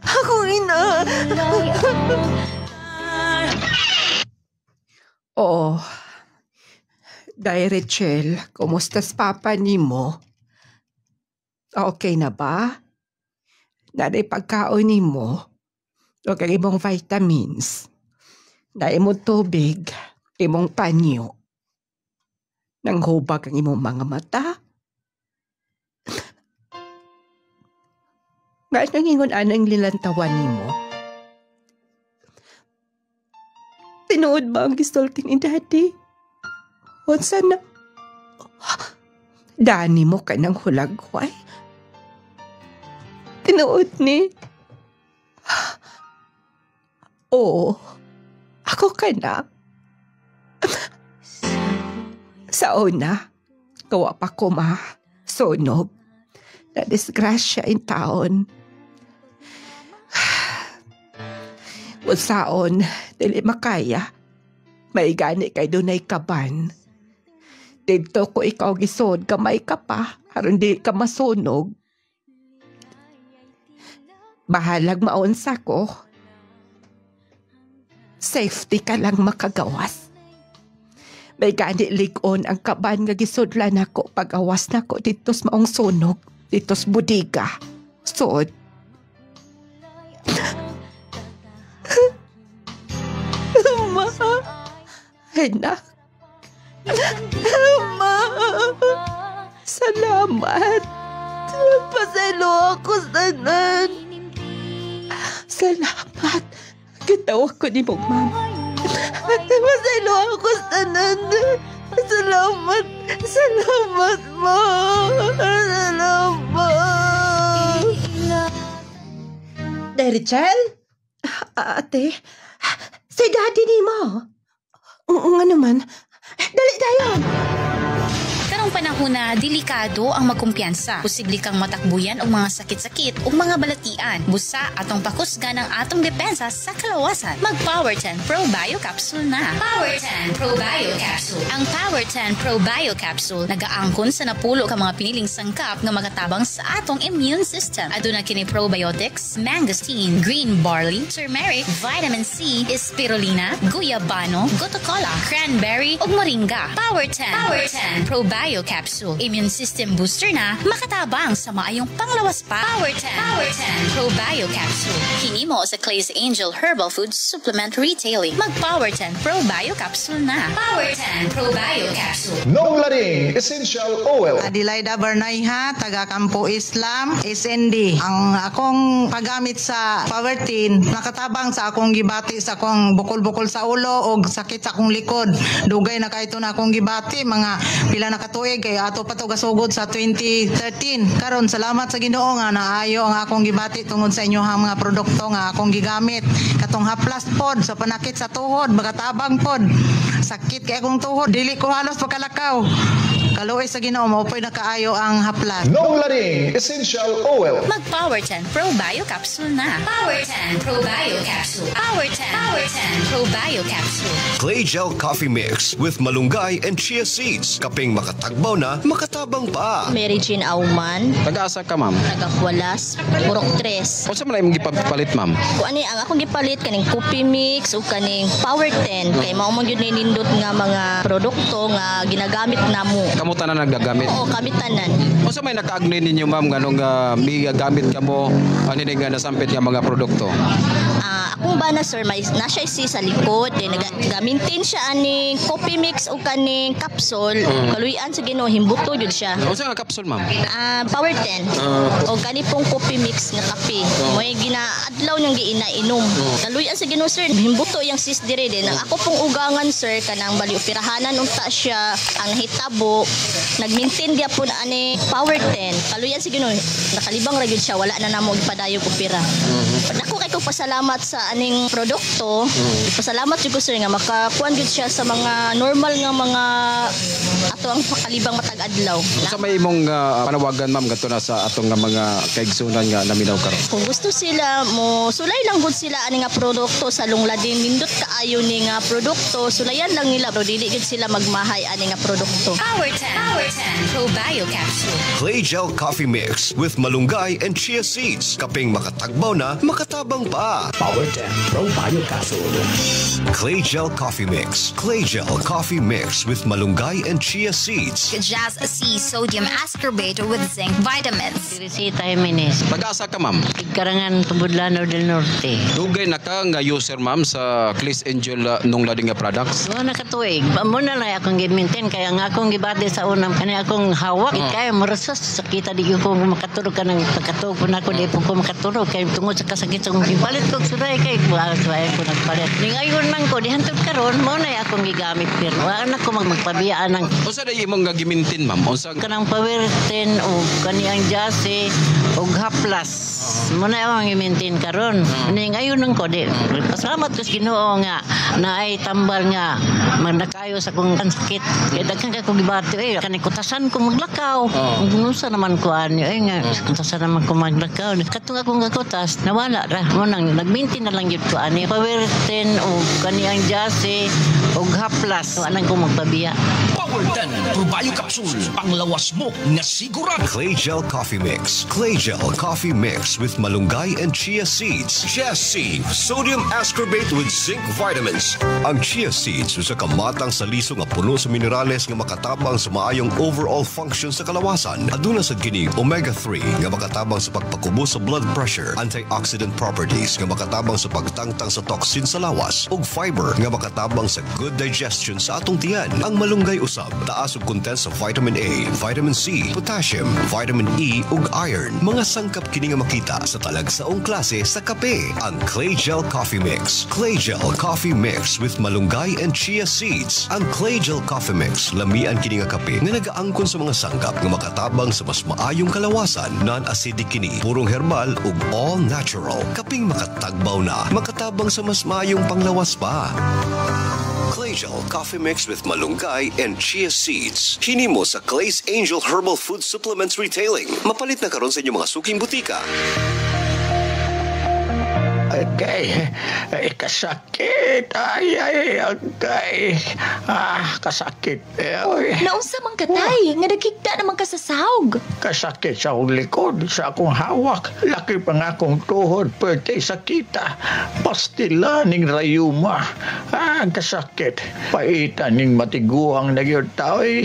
[SPEAKER 6] Akong ina. Oo. Day Rachel, kumusta's papa ni mo? Okay na ba? Naday pagkaon ni mo? O kag imong vitamins? Na imong tubig? Imong panyo? Nang hubag ang imong mga mata? Nga nang ingon anang lilantawan ni mo? Tinuod ba ang gisulting ni Daddy? O sana? Dani mo ka ng hulagway? Tinuod ni? Oo. Ako ka na. Sa una, gawa pa ko sunog. Na disgrasya in taon. Unsaon, dili makaya. May gani kay dunay kaban. Dito ko ikaw gisod, kamay ka pa, aron di ka masunog. Bahalag maunsa ko. Safety ka lang makagawas. May gani ligon ang kaban nga gisudlan ako pag-awas nako dito sa maong sunog, dito sa budiga. Sud. Ma. Anak. Ma. Salamat. Pasalo ako sa nan. Salamat. Gitawa ko ni mo, ma'am. Masaylo ako sa tanan. Salamat. Salamat, ma'am. Salamat.
[SPEAKER 5] Richel?
[SPEAKER 6] Ate,
[SPEAKER 5] Si daddy ni mo?
[SPEAKER 6] nga naman. Dali tayo.
[SPEAKER 7] Karong panahon na delikado ang magkumpiyansa. Posible kang matakbuyan og mga sakit-sakit ug mga balatian. Busa atong pakusgan ang atong depensa sa kalawasan. Mag Power 10 Pro Bio Capsule na. Power 10 Pro Bio Capsule. Ang Power 10 Pro Bio Capsule nagaangkon sa napulo ka mga piniling sangkap nga magatabang sa atong immune system. Aduna kini probiotics, mangosteen, green barley, turmeric, vitamin C, spirulina, guyabano, gotocola, cranberry ug moringa. Power 10 Pro Bio Capsule. Immune system booster na makatabang sa maayong panglawas pa. Power 10 Pro Bio Capsule. Hinimo sa Clay's Angel Herbal Food Supplement Retailing. Mag Power 10 Pro Bio Capsule na. Power 10 Pro Bio Capsule.
[SPEAKER 8] Nong Laring Essential Oil.
[SPEAKER 9] Adelaida Bernayha, taga Campo Islam, SND. Ang akong paggamit sa Power 10, nakatabang sa akong gibati sa akong bukol-bukol sa ulo o sakit sa akong likod. Dugay na kahit na akong gibati, mga pila na katuig kay ato pa to gasugod sa 2013. Karon salamat sa Ginoo nga naayo ang akong gibati tungod sa inyohang mga produkto nga akong gigamit. Katong haplas pod sa panakit sa tuhod, magatabang pod. Sakit kay akong tuhod, dili ko halos pagkalakaw. Kaluoy sa Ginoo mao po'y nakaayo ang haplas.
[SPEAKER 8] Nong Laring Essential Oil.
[SPEAKER 7] Mag Power 10 Pro Bio Capsule na. Power 10 Pro Bio Capsule. Power 10 Pro Bio Capsule.
[SPEAKER 10] Clay Gel Coffee Mix with malunggay and chia seeds. Kaping makatagbaw na, makatabang pa.
[SPEAKER 11] Mary Jean Auman,
[SPEAKER 3] Taga-asa ka, ma'am?
[SPEAKER 11] Tagakualas, Purok 3.
[SPEAKER 3] Unsa man imong gipapalit, ma'am?
[SPEAKER 11] Kung ani ang akong gipalit kaning coffee mix o kaning Power 10 kay mao man gyud nindot nga mga produkto nga ginagamit namo.
[SPEAKER 3] Kamo tanan nagagamit?
[SPEAKER 11] Oo, kami tanan.
[SPEAKER 3] Unsa may nakaagni ninyo, ma'am, nganong may gamit kamo ani nga nasampit nga mga produkto?
[SPEAKER 11] Akong bana sir, may nasya isi sa likod, nagamintin siya aning coffee mix o kaning capsule. Kaluyan sa Ginoo himbuto jud siya.
[SPEAKER 3] Unsa nga capsule, ma'am?
[SPEAKER 11] Power 10. O kani pong coffee mix nga kape. Mo'y ginaadlaw niyang giinainom. Kaluyan sa Ginoo sir, himbuto yang sis dire din. Ako pong ugangan sir kanang bali operahanan unta siya ang nahitabo. Nagmintin gyapon ani Power 10. Kaluyan sa Ginoo, nakalibang ra gyud siya, wala na namo gipadayog opera. Dako kay ko pasalamat sa aning produkto. Pasalamat jud ko sir nga makakuan gyud siya sa mga normal nga mga ato ang pakalibang matag adlaw.
[SPEAKER 3] Unsa may imong panawagan, ma'am, gadto na sa atong nga mga kaigsunan nga naminaw karon?
[SPEAKER 11] Kung gusto sila mo sulay lang gud sila ani nga produkto sa lungladin nindot kaayo ni nga produkto, sulayan lang nila bro, dili gid sila magmahay ani nga produkto.
[SPEAKER 7] Power 10 Pro Bio Capsule.
[SPEAKER 10] Clay Gel Coffee Mix with malunggay and chia seeds. Kaping makatagbaw na, makatabang pa.
[SPEAKER 1] Power 10 Pro Bio Capsule.
[SPEAKER 10] Clay Gel Coffee Mix. Clay Gel Coffee Mix with malunggay and chia seeds.
[SPEAKER 7] Jazz C Sodium Ascorbate with zinc vitamins.
[SPEAKER 12] Teresita Jimenez,
[SPEAKER 3] Taga-asa ka, ma'am?
[SPEAKER 12] Karangan Tubudlano del Norte.
[SPEAKER 3] Dugay na ka nga user, ma'am, sa Clay's Angel nung lading nga products?
[SPEAKER 12] Mga nakatuig, muna lang akong gimintin kaya nga akong gibati sa unang kani akong hawak. Kaya marasas sakita di ko makatulog ka ng pagkatulog po na ako di po ko makatulog kaya tungod sa kasakit sa kong gipalit ko suray kay suway ko nagpalit. Ngayon man ko dihantod karon mo na akong gigamit pero wala ko magpabiyaan ng
[SPEAKER 3] unsa day imong gimintin, ma'am? Unsa
[SPEAKER 12] kanang Power 10 o kaniyang jase o haplas. Muna akong gimintin karon. Ngayon nang ko di pasalamat ko sa Ginoo nga naay tambal nga manakayo sa kong sakit. Kaya daghan ka ko gibati kanay kutasan ko maglakaw. Unsa naman ko ani nga kutasan naman ko maglakaw. Katong akong gakutas nawala ra. Mo nang nagmintin na lang gyud ko ani Power 10 o kaniyang jase o haplas. Anang ko magpabiya.
[SPEAKER 1] Power 10 Pro Bio Capsule. Panglawas mo nga sigurado.
[SPEAKER 10] Clay Gel Coffee Mix. Clay Gel Coffee Mix with malunggay and chia seeds. Chia seed, sodium ascorbate with zinc vitamins. Ang chia seeds usa ka matang sa liso nga puno sa minerales nga makatabang sa maayong overall function sa kalawasan. Aduna sa gini omega-3 nga makatabang sa pagpakubo sa blood pressure, antioxidant properties nga makatabang sa pagtangtang sa toxin sa lawas, ug fiber nga makatabang sa good digestion sa atong tiyan. Ang malunggay usa usab, taas og content sa vitamin A, vitamin C, potassium, vitamin E ug iron. Mga sangkap kini nga makita sa talagsaong klase sa kape. Ang Clay Gel Coffee Mix. Clay Gel Coffee Mix with malunggay and chia seeds. Ang Clay Gel Coffee Mix lamian kini nga kape nga nagaangkon sa mga sangkap nga makatabang sa mas maayong kalawasan, non-acidic kini, purong herbal ug all natural. Kaping makatagbaw na, makatabang sa mas maayong panglawas pa. Clay Gel Coffee Mix with malunggay and chia seeds. Hinimo sa Clay's Angel Herbal Food Supplements Retailing. Mapalit na karon sa inyong mga suking butika.
[SPEAKER 13] Okay, kasakit. Ay, kasakit.
[SPEAKER 14] Naunsa man katay, nga nagkigda naman ka sa sahog.
[SPEAKER 13] Kasakit sa akong likod, sa akong hawak. Laki pa nga akong tuhod, pwede sakita. Pastila ning rayuma. Kasakit. Paitan ning matiguang nagyod tao'y.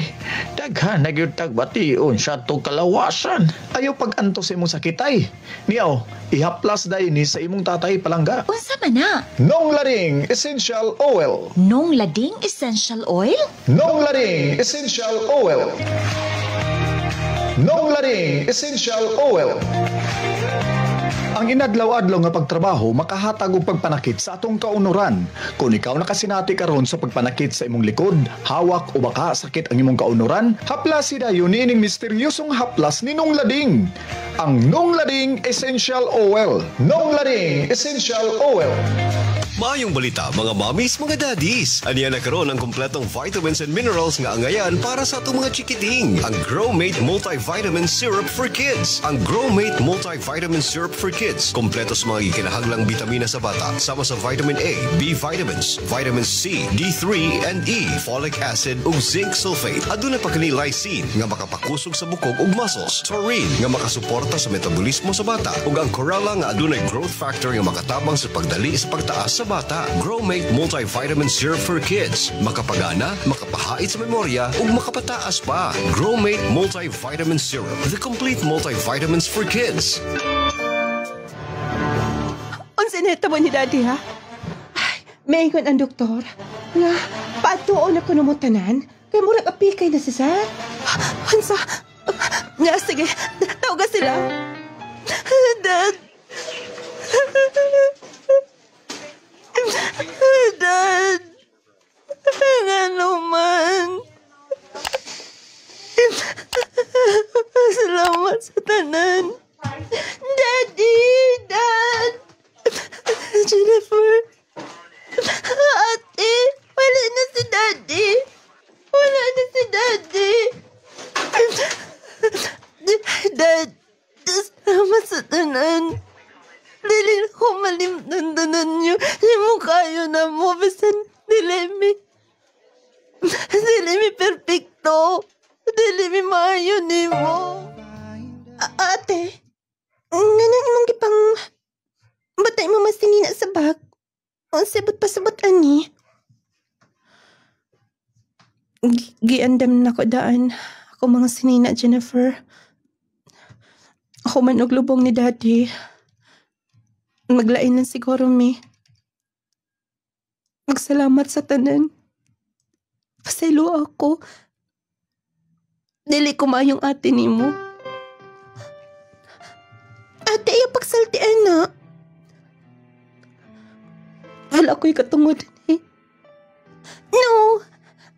[SPEAKER 13] Daghan nagyod tagbation sa itong kalawasan.
[SPEAKER 15] Ayaw pag-anto sa imong sakitay. Niyaw, ihaplas dahi ni sa imong tatay palangga.
[SPEAKER 14] Unsa man na?
[SPEAKER 8] Nong Lading Essential Oil.
[SPEAKER 14] Nong Lading Essential Oil?
[SPEAKER 8] Nong Lading Essential Oil. Nong Lading Essential Oil.
[SPEAKER 15] Ang inadlaw-adlaw nga pagtrabaho makahatag og pagpanakit sa atong kaunuran. Kung ikaw nakasinati karon sa pagpanakit sa imong likod, hawak o baka sakit ang imong kaunuran, haplas dayon niining misteryosong haplas ni Nong Lading. Ang Nong Lading Essential Oil.
[SPEAKER 8] Nong Lading Essential Oil.
[SPEAKER 10] Maayong balita mga mommies, mga daddies. Aniya na karon ang kompletong vitamins and minerals nga angayan para sa atong mga chikiting. Ang Growmate Multivitamin Syrup for Kids. Ang Growmate Multivitamin Syrup for Kids. Kompleto sa mga ikinahanglang bitamina sa bata. Sama sa vitamin A, B vitamins, vitamin C, D3 and E, folic acid ug zinc sulfate. Aduna pa kini lysine nga makapakusog sa bukog ug muscles. Taurine nga makasuporta sa metabolismo sa bata. Ug ang chlorella nga adunay growth factor nga makatabang sa pagdali sa pagtaas sa bata. Growmate Multivitamin Syrup for Kids. Makapagana, makapahait sa memorya, ug makapataas pa. Growmate Multivitamin Syrup. The complete multivitamins for kids.
[SPEAKER 6] Unsa nahitabo ni Daddy, ha? Ay, maingon ang doktor. Nga, paatuon ako na mo tanan. Kaya murag apikay na si Sir. Unsa? Nga, sige. Tawagan sila. Dad. Dad, ano man. Salamat sa tanan. Daddy, Dad. Jennifer. Ate, wala na si Daddy. Wala na si Daddy. Dad, salamat sa tanan. Dili ko malimtandanan niyo. Di mo kayo na mo. Bisan dili mi perfecto. Dili mi maayo ni mo. Ate, nga nang imong gipang batay mo masinina sa bag. O sabot pasabot ani. Giandam na ko daan. Ako mga sinina, Jennifer. Ako man og lubong ni Daddy. Maglain lang siguro, mi. Magsalamat sa tanan. Pasaylo ako. Dili ko mayong ate ni mo. Ate, ayaw pagsaltian na. Wala ko'y katungod ni. No,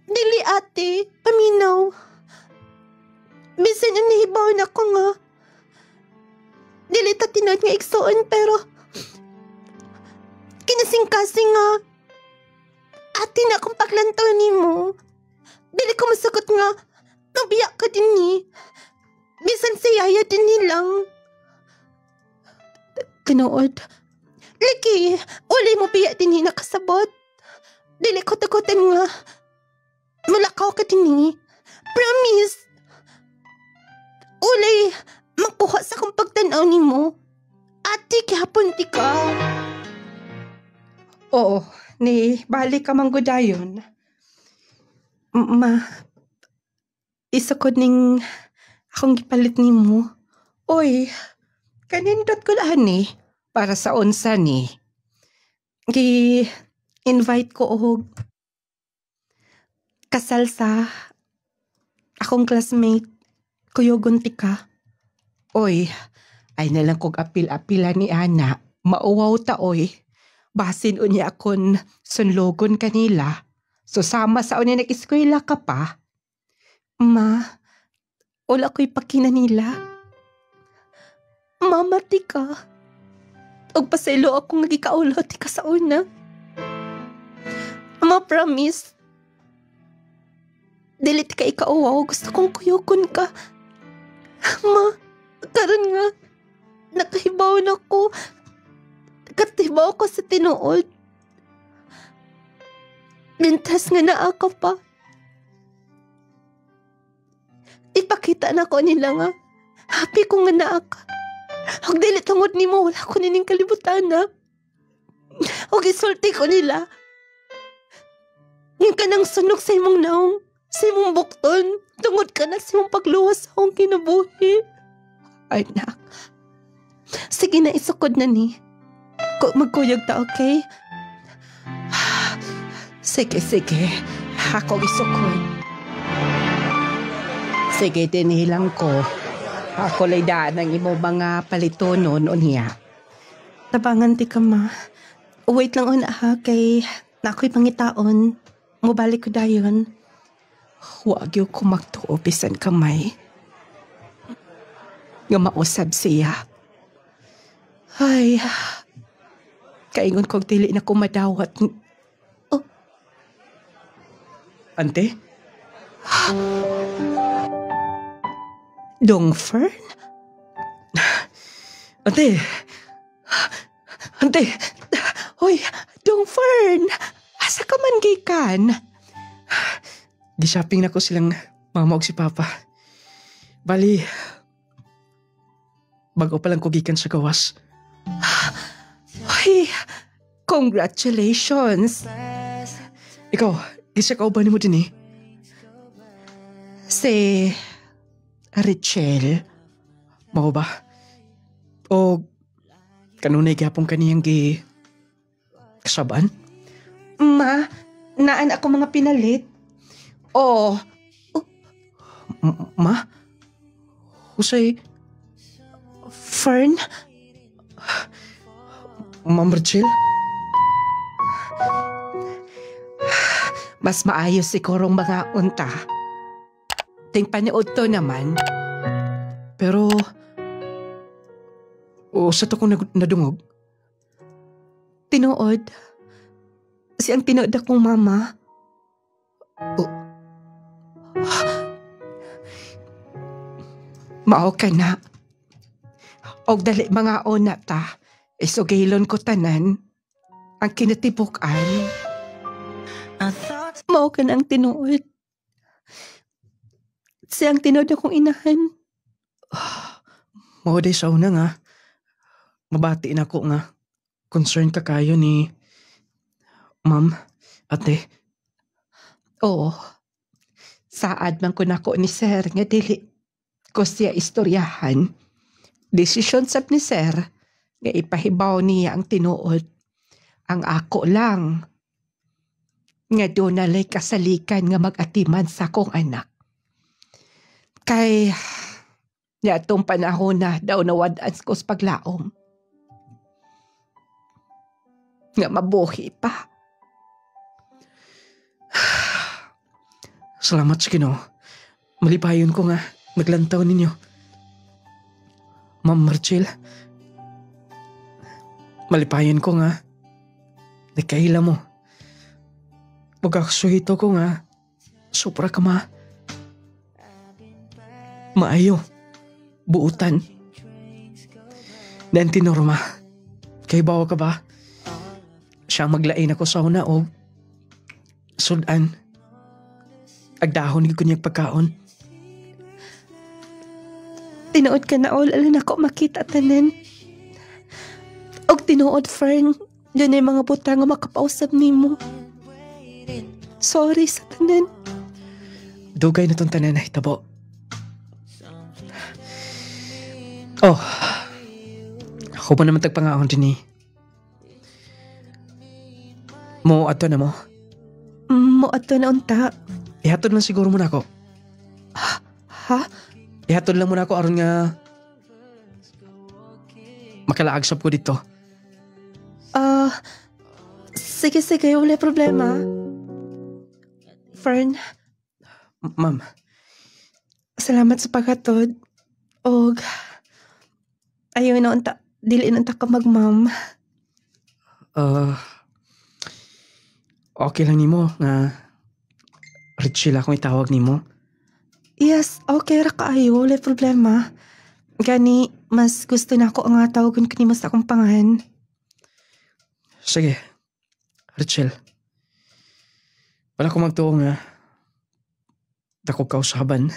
[SPEAKER 6] dili ate. Paminaw. Bisan yung nahibaw na ko nga. Dili ta tinod nga iksoon pero kinasing-kasing nga. Ate na akong paglantaw ni mo. Dili ko masagot nga. Nabiyak ka din ni. Bisan sa yaya din nilang. Tinood. Lagi, uli mo biyak din ni nakasabot. Dili ko tagutan nga. Malakaw ka din ni. Promise. Uli, magkuha sa akong pagtanaw ni mo. Ate, kihapon di ka. Oo, ni balik ka manggudayon. Isakod ning akong gipalit ni mo. Oy, kanindot ko lahan ni. Para sa unsa ni. Gi-invite ko og kasal sa Akong classmate, kuyogon ti ka. Oy, ay nalang kog apil-apila ni Ana. Mauwaw ta oy. Basin unya akon sunlogon kanila. So sama sa unya nag-eskwela ka pa. Ma, wala ko'y pakina nila. Mama, ti ka. Og paselo akong nagikaulo ti ka sa una. Ma, promise. Dili ti ka ikauwaw. Gusto kong kuyukon ka. Ma, karon nga. Nakahibaw na ko. Nakatibaw ko sa tinuod. Mintas nga naa ka pa. Ipakita na ko nila nga. Happy ko nga naa ka. Huwag dili tungod ni mo. Wala ko nining kalibutan na. Huwag isulti ko nila. Yung ka nang sunog sa imong naong. Sa imong bukton. Tungod ka na sa imong pagluwas sa akong kinabuhi. Ay, nak. Sige na, isukod na ni. Magkuyog ta, okay? Sige. Ako isukod. Sige, dinilang ko. Ako lay daan ang imo mga palitonon o niya. Tabangan ti ka, ma. Wait lang una ha, kay na ako'y pangitaon. Mubalik ko dayon. Huwag yung kumagtuo bisan kamay. Nga mausab siya. Ay, kaingon kong dili na kumadawat. Oh.
[SPEAKER 2] Ante?
[SPEAKER 6] Dong Fern?
[SPEAKER 2] Ante!
[SPEAKER 6] Hoy, Dong Fern! Asa ka man gikan?
[SPEAKER 2] Gishopping na ko silang mama og si Papa. Bali, bago pa lang ko gikan sa gawas.
[SPEAKER 6] Hoy, congratulations!
[SPEAKER 2] Ikaw, gisa ka ba ni mo din eh?
[SPEAKER 6] Si Richelle.
[SPEAKER 2] Mao ba? O kanunay gyapon kaniyang kasabaan?
[SPEAKER 6] Ma, naan ako mga pinalit.
[SPEAKER 2] Ma? Usay?
[SPEAKER 6] Fern?
[SPEAKER 2] Ma'am Rachel?
[SPEAKER 6] Mas maayos sigurong mga unta. Ting paniod to naman.
[SPEAKER 2] Pero, sa to kong nadungog?
[SPEAKER 6] Tinuod. Siyang tinuod akong mama. Mao ka na. Og dali mga una ta. Isugilon ko tanan. Ang kinatibukan. Mao ka na ang tinuod. Siyang tinuod akong inahan.
[SPEAKER 2] Mao day sa una nga. Mabati na ko nga. Concern ka kayo ni Ma'am, ate.
[SPEAKER 6] Oo. Saad man ko nako ni Sir nga dili ko siya istoryahan. Desisyon sab ni Sir nga ipahibaw niya ang tinuod. Ang ako lang nga doon nalay kasalikan nga mag-atiman sa akong anak. Kay niya itong panahon na daw nawadaan ko sa paglaom. Nga mabuhi pa.
[SPEAKER 2] Salamat sa Ginoo. Malipayon ko nga naglantaw ninyo. Ma'am Marchel, malipayon ko nga nagkaila mo. Magkakasuhito ko nga supra ka maayo, buutan. Nanti Norma, kay bawa ka ba? Siya maglain ako sa una o sudan. Agdahon ko niyang pagkaon.
[SPEAKER 6] Tinuod ka na all, alam ako makita tanan. Og tinuod, Fern, yun ay mga butang nga makapausap ni mo. Sorry sa tanan.
[SPEAKER 2] Dugay na tong tanan na hitabo. Oh, ako pa naman tagpangaon din eh. Mo ato na mo?
[SPEAKER 6] Mo ato na unta.
[SPEAKER 2] Ihatod lang siguro muna ako.
[SPEAKER 6] Ha?
[SPEAKER 2] Ihatod lang muna ako aron nga makalaagsap ko dito.
[SPEAKER 6] Sige, wala problema. Fern,
[SPEAKER 2] Ma'am,
[SPEAKER 6] salamat sa paghatod. Og ayaw na unta, dili na unta ka mag-ma'am.
[SPEAKER 2] okay lang nimo nga Richie akong itawag nimo.
[SPEAKER 6] Yes, okay ra kaayo, wala problema. Gani, mas gusto na ako nga tawagan ko nimo sa akong pangan.
[SPEAKER 2] Sige, Richelle. Wala ko magtuo nga dako kausaban.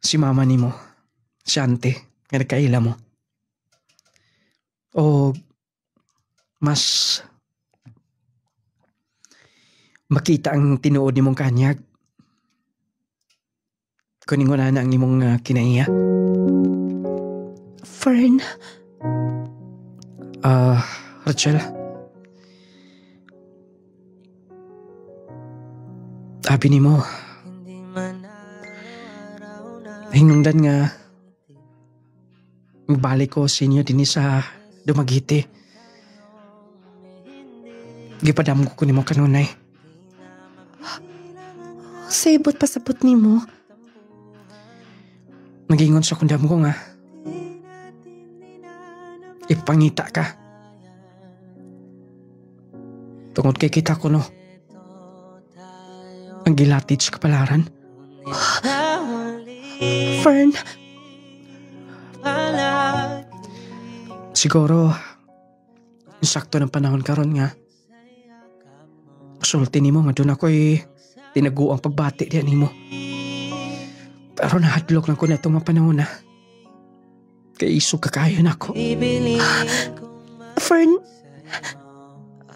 [SPEAKER 2] Si mama nimo, si ante, nga nagkaila mo. O mas makita ang tinuod nimong kanyag. Kuning na ang imong kinaiya.
[SPEAKER 6] Fern.
[SPEAKER 2] Rachel. Abi nimo. Hinungdan nga magbalik ko sa inyo din sa Dumaguete. Gipadam ko nimo kanunay.
[SPEAKER 6] Sabot pasabot nimo.
[SPEAKER 2] Nagingon sa kundam ko nga ipangita ka. Tungod kay kita ko no ang gilatid sa kapalaran.
[SPEAKER 6] Fern.
[SPEAKER 2] Siguro sakto ng panahon karon nga sulti nimo nga doon ako'y tinaguang pagbati diyan nimo. Pero nahadlok lang ko na itong mga panahon na kay iso kakayo na ako.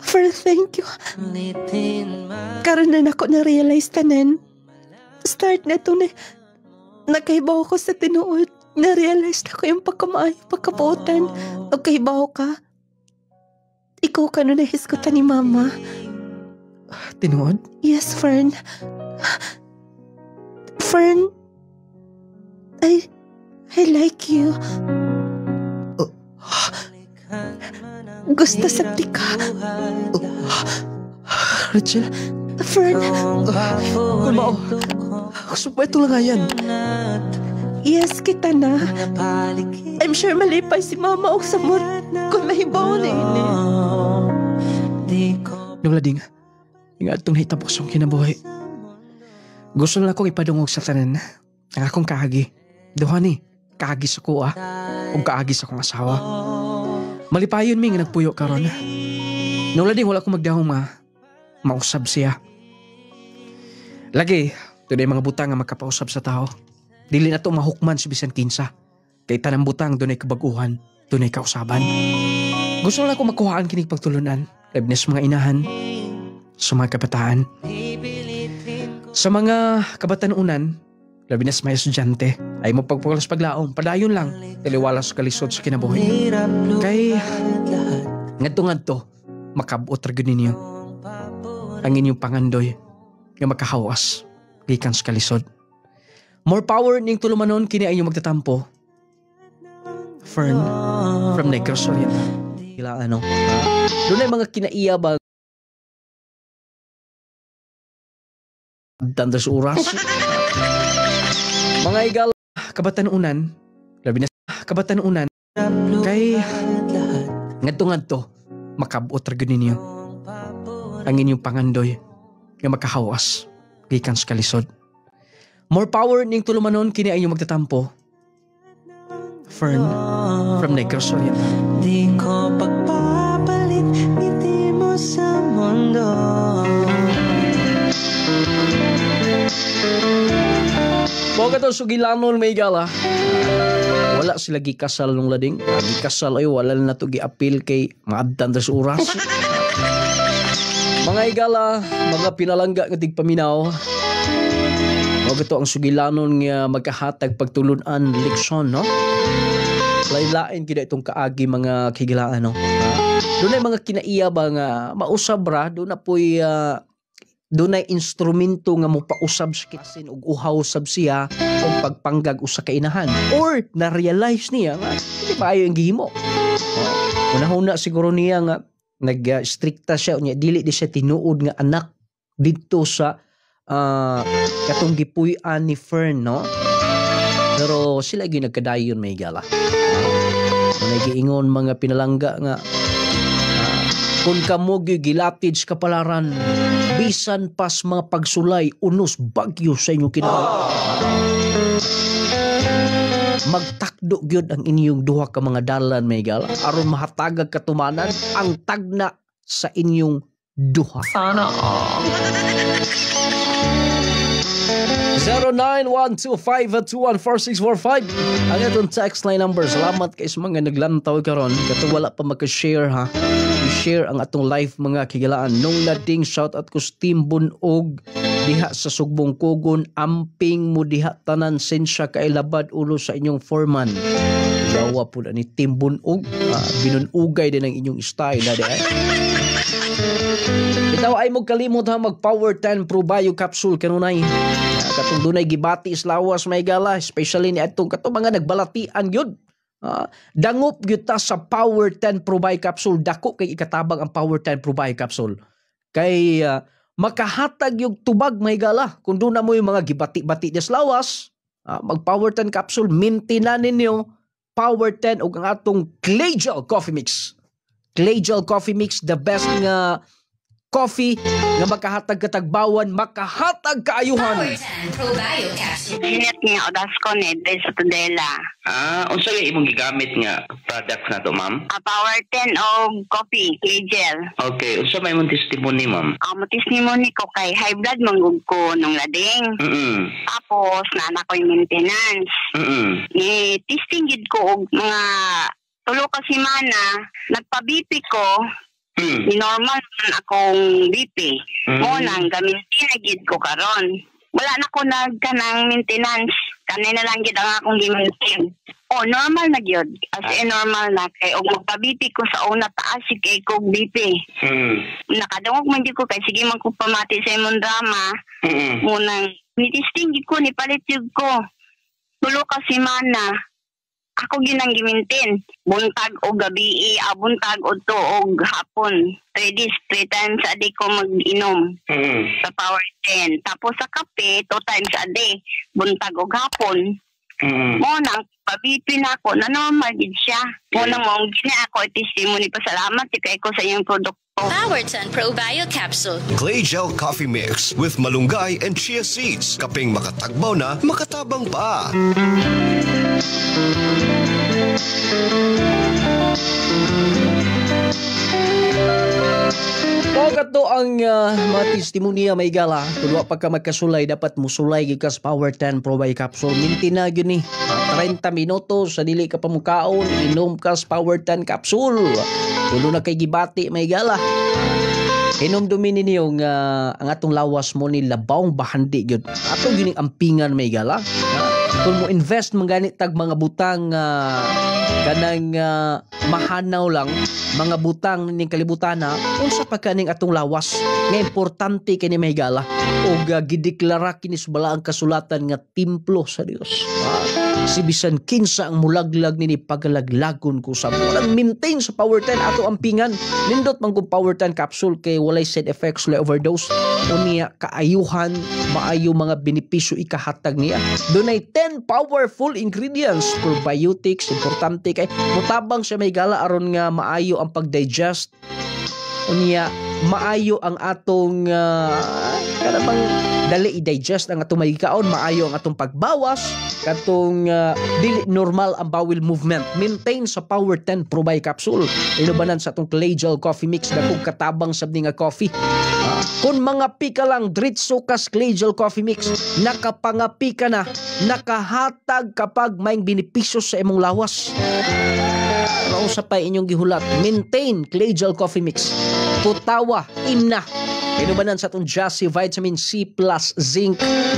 [SPEAKER 6] Fern, thank you. Karon na ako na-realize tanan. Start na ito na nakahibaw ko sa tinuod. Na-realize na ko yung pagkamaayo, pagkabuotan. O kahibaw ka. Ikaw ka na nahiskutan ni Mama.
[SPEAKER 2] Tinuod?
[SPEAKER 6] Yes, Fern. Fern, I like you. Gusto sa ka.
[SPEAKER 2] Rachel?
[SPEAKER 6] Fern.
[SPEAKER 2] Kumao. Sumpweto lang nga yan.
[SPEAKER 6] Yes, kita na. I'm sure malipay si Mama o sa mur. Kung mahibaw na ini.
[SPEAKER 2] Nung lading, yung atong nahitapos ang kinabuhay. Gusto lang akong ipadungog sa tanan. Ang akong kaagi. Duha ni, kaagi sa kuha. O kaagi sa akong asawa. Malipayon mi nga nagpuyo karon. Nung lading wala akong magdahong mausab siya. Lagi, tunay mga butang nga makapausab sa tao. Dili na to mahukman si bisan kinsa. Kay tanang butang dunay kabaguhan, dunay kausaban. Gusto lang akong makuhaan kinig pagtulunan. Labi na sa mga inahan, sa mga kabataan. Sa mga kabatanunan, labi na sa mga estudyante, ay magpagpukalas paglaong, padayon lang, taliwala sa kalisod sa kinabuhi. Kay, ngadto-ngadto, makabot ragin ninyo. Ang inyong pangandoy, nga makahawas, gikan sa kalisod. More power ning tulumanon, kini ay inyong magtatampo. Fern, from Negros Oriental. Kila ano, doon ay mga kinaiya ba tandas oras. Mga igal kabatanunan, labi na kabatanunan, kay ngadto-ngadto makabot ragin ninyo. Ang inyong pangandoy nga makahawas gikan sa kalisod. More power ning tulumanon, kini ay inyong magtatampo. Fern, from Negros Oriental.
[SPEAKER 16] Di ko pagpapalit, ngiti mo sa mundo.
[SPEAKER 3] Mga to sugilanon may gala. Wala sila gikasal nung lading. Gikasal ay wala na to giapil kay maabdan sa oras. Mga igala, mga pinalangga nga tigpaminaw. Mga to ang sugilanon nga magkahatag pagtulunan leksyon, no? Lain-lain gina itong kaagi mga kigilaan, no? Doon ay mga kinaiya ba nga mausabra, doon na po'y
[SPEAKER 2] dunay instrumento nga mo pausab sa kitsin ug uhaw sab siya o pagpanggag usa ka inahan, or na-realize niya nga hindi ba ayo ang gihimo. Una-una siguro niya nga nag-strikta siya unya, dili di siya tinuod nga anak dito sa katong gipuy-an ni Fern, no? Pero sila gyud nagkadayon may gala. Giingon mga pinalangga nga kung kamo gyud gilapid sa kapalaran, bisan pas mga pagsulay unos bagyo sa inyo kinabuhi. Magtakdo gyud ang inyong duha ka mga dalan may gala aron mahatagag katumanan ang tagna sa inyong duha. Sana all. 0912521445 ang itong text line number. Salamat kay sa mga naglantaw karon kato wala pa maka-share ha. I-share ang atong live mga kigalaan. Nung lading shout out ko Steam Bunog diha sa Sugbong Kugon, amping mo diha tanan sensya kay labad ulo sa inyong foreman. Yawa po na ni Team Bunog. Binunugay din ang inyong style na diha. Itaw ay mo kalimot ha mag Power 10 Pro Bio Capsule kanunay. Katong dunay gibati islawas may gala, especially ni atong katong mga nagbalatian gyud. Dangop gyud ta sa Power 10 Pro Bio Capsule, dako kay ikatabang ang Power 10 Pro Bio Capsule. Kay makahatag yung tubag may gala kung doon na mo yung mga gibati-bati des lawas, mag Power 10 Capsule, mintinan ninyo Power 10 o ang atong Clay Gel Coffee Mix. Clay Gel Coffee Mix, the best nga coffee nga makahatag katagbawan, makahatag kaayuhan.
[SPEAKER 17] Power 10 Pro Bio Capsule. Init nga odas ko ni sa Tudela.
[SPEAKER 18] Unsa yung imong gigamit nga products na to, ma'am?
[SPEAKER 17] Power 10 o coffee, Clay Gel.
[SPEAKER 18] Okay, unsa may mong testimony, ma'am?
[SPEAKER 17] Testimony ko kay high blood manggug ko nung lading. Tapos nana ko yung maintenance. Testing gid ko og mga tulo ka semana, nagpa-BP ko. Normal man akong BP. Mo nang gamintin na gid ko karon. Wala na ko nagkanang maintenance. Kanina lang gid ang akong gimintin. Normal na gyud. As in normal na kay og magpa-BP ko sa una taas kay kog BP. Nakadungog man gid ko kay sige man ko pamati sa imong drama. Mo nang ni-testing gid ko ni palit jud ko. Tulo ka semana. Ako ginang gimintin. Buntag o gabi, buntag o to o hapon. 3 times a day ko mag-inom sa Power 10. Tapos sa kape, 2 times a day. Buntag o hapon. Mo nang pabipi na ako, na normal din siya. Mo nang mong gina ako, testimony pa salamat kay ko sa iyong produkto.
[SPEAKER 7] Power 10 Pro Bio Capsule.
[SPEAKER 10] Clay Gel Coffee Mix with malunggay and chia seeds. Kaping makatagbaw na, makatabang pa.
[SPEAKER 2] Kato ang mga testimonya may gala. Kung pag ka magkasulay, dapat musulay gikas Power 10 Pro Bio Capsule. Minti na yun 30 minutos sa dili ka pamukaon, inom kas Power 10 Capsule. Tulo na kay gibati may gala. Inom dumini niyo ang atong lawas mo ni labawng bahandi yun. Atong yun ampingan may gala. Kung mo invest mangganit tag mga butang kanang mahanaw lang, mga butang ning kalibutan na unsa pa kaning atong lawas nga importante kini may gala og gideklara kini sa balaang kasulatan nga templo sa Dios. Si bisan kinsa ang mulaglag nini pagalaglagon ko sa walang maintain sa Power 10 ato ampingan. Nindot man kung Power 10 Capsule kay walay side effects, walay overdose. Unya kaayuhan, maayo mga benepisyo ikahatag niya. Dunay 10 powerful ingredients, probiotics, importante kay mutabang siya may gala aron nga maayo ang pag-digest. Unya maayo ang atong kanabang dali i-digest ang atong magikaon, maayo ang atong pagbawas katong dili normal ang bowel movement. Maintain sa Power 10 Pro Bio Capsule. Inubanan sa atong Clay Gel Coffee Mix dakong katabang sabdi nga coffee. Kung mga pika lang dritso kas Clay Gel Coffee Mix, nakapangapi ka na, nakahatag kapag may benepisyo sa imong lawas. Mao sa pa inyong gihulat, maintain Clay Gel Coffee Mix. Tutawa, imna. Inumanan sa itong Jassy Vitamin C plus Zinc.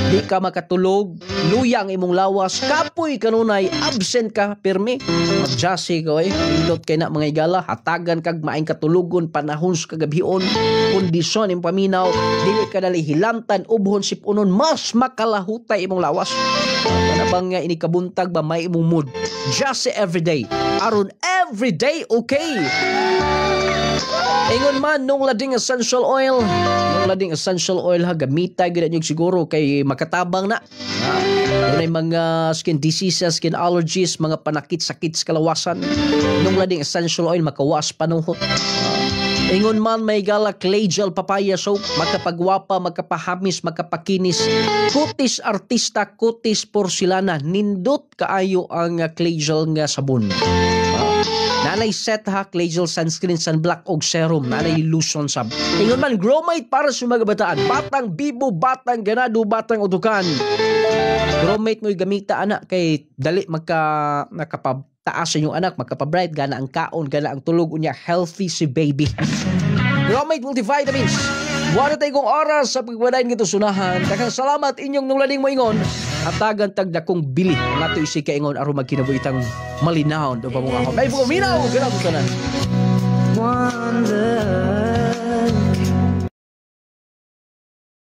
[SPEAKER 2] Di ka makatulog, luyang imong lawas, kapoy kanunay, absent ka, pirmi. Mag-Jassy ka indot kay na mga igala, hatagan kag maing katulugon, panahon sa kagabion, kondisyon imong paminaw, dili ka dali hilantan, ubhon sipunon, mas makalahutay imong lawas. Panabang nga inikabuntag ba may imong mood. Jassy everyday, aron everyday okay. Ingon man nung lading essential oil. Nung lading essential oil ha, gamitay gina nyo siguro kay makatabang na. Doon ay mga skin diseases, skin allergies, mga panakit-sakit sa kalawasan. Nung lading essential oil, makawas panuhot. Ingon man may gala clay gel papaya soap, makapagwapa, makapahamis, makapakinis. Kutis artista, kutis porcelana, nindot kaayo ang clay gel nga sabon. Nanay set ha, clay gel, sunscreen, sunblock og serum, nanay lotion sab. Ingon man Gromate para sa mga bataan, batang bibo, batang ganado, batang udukan. Gromate mo'y gamita anak kay dali nakapataas yung anak, magkapabright, gana ang kaon, gana ang tulog unya, healthy si baby. Gromate multivitamins. Wala tayo kong oras sa pagwadayin gito sunahan. Daghang salamat inyong nunglading mo ingon. Hatagan tagda kong bili nga to isi kaingon aron magkinabuhitang malinaw do pa mo ako. May buminaw ganang tanan. Wonder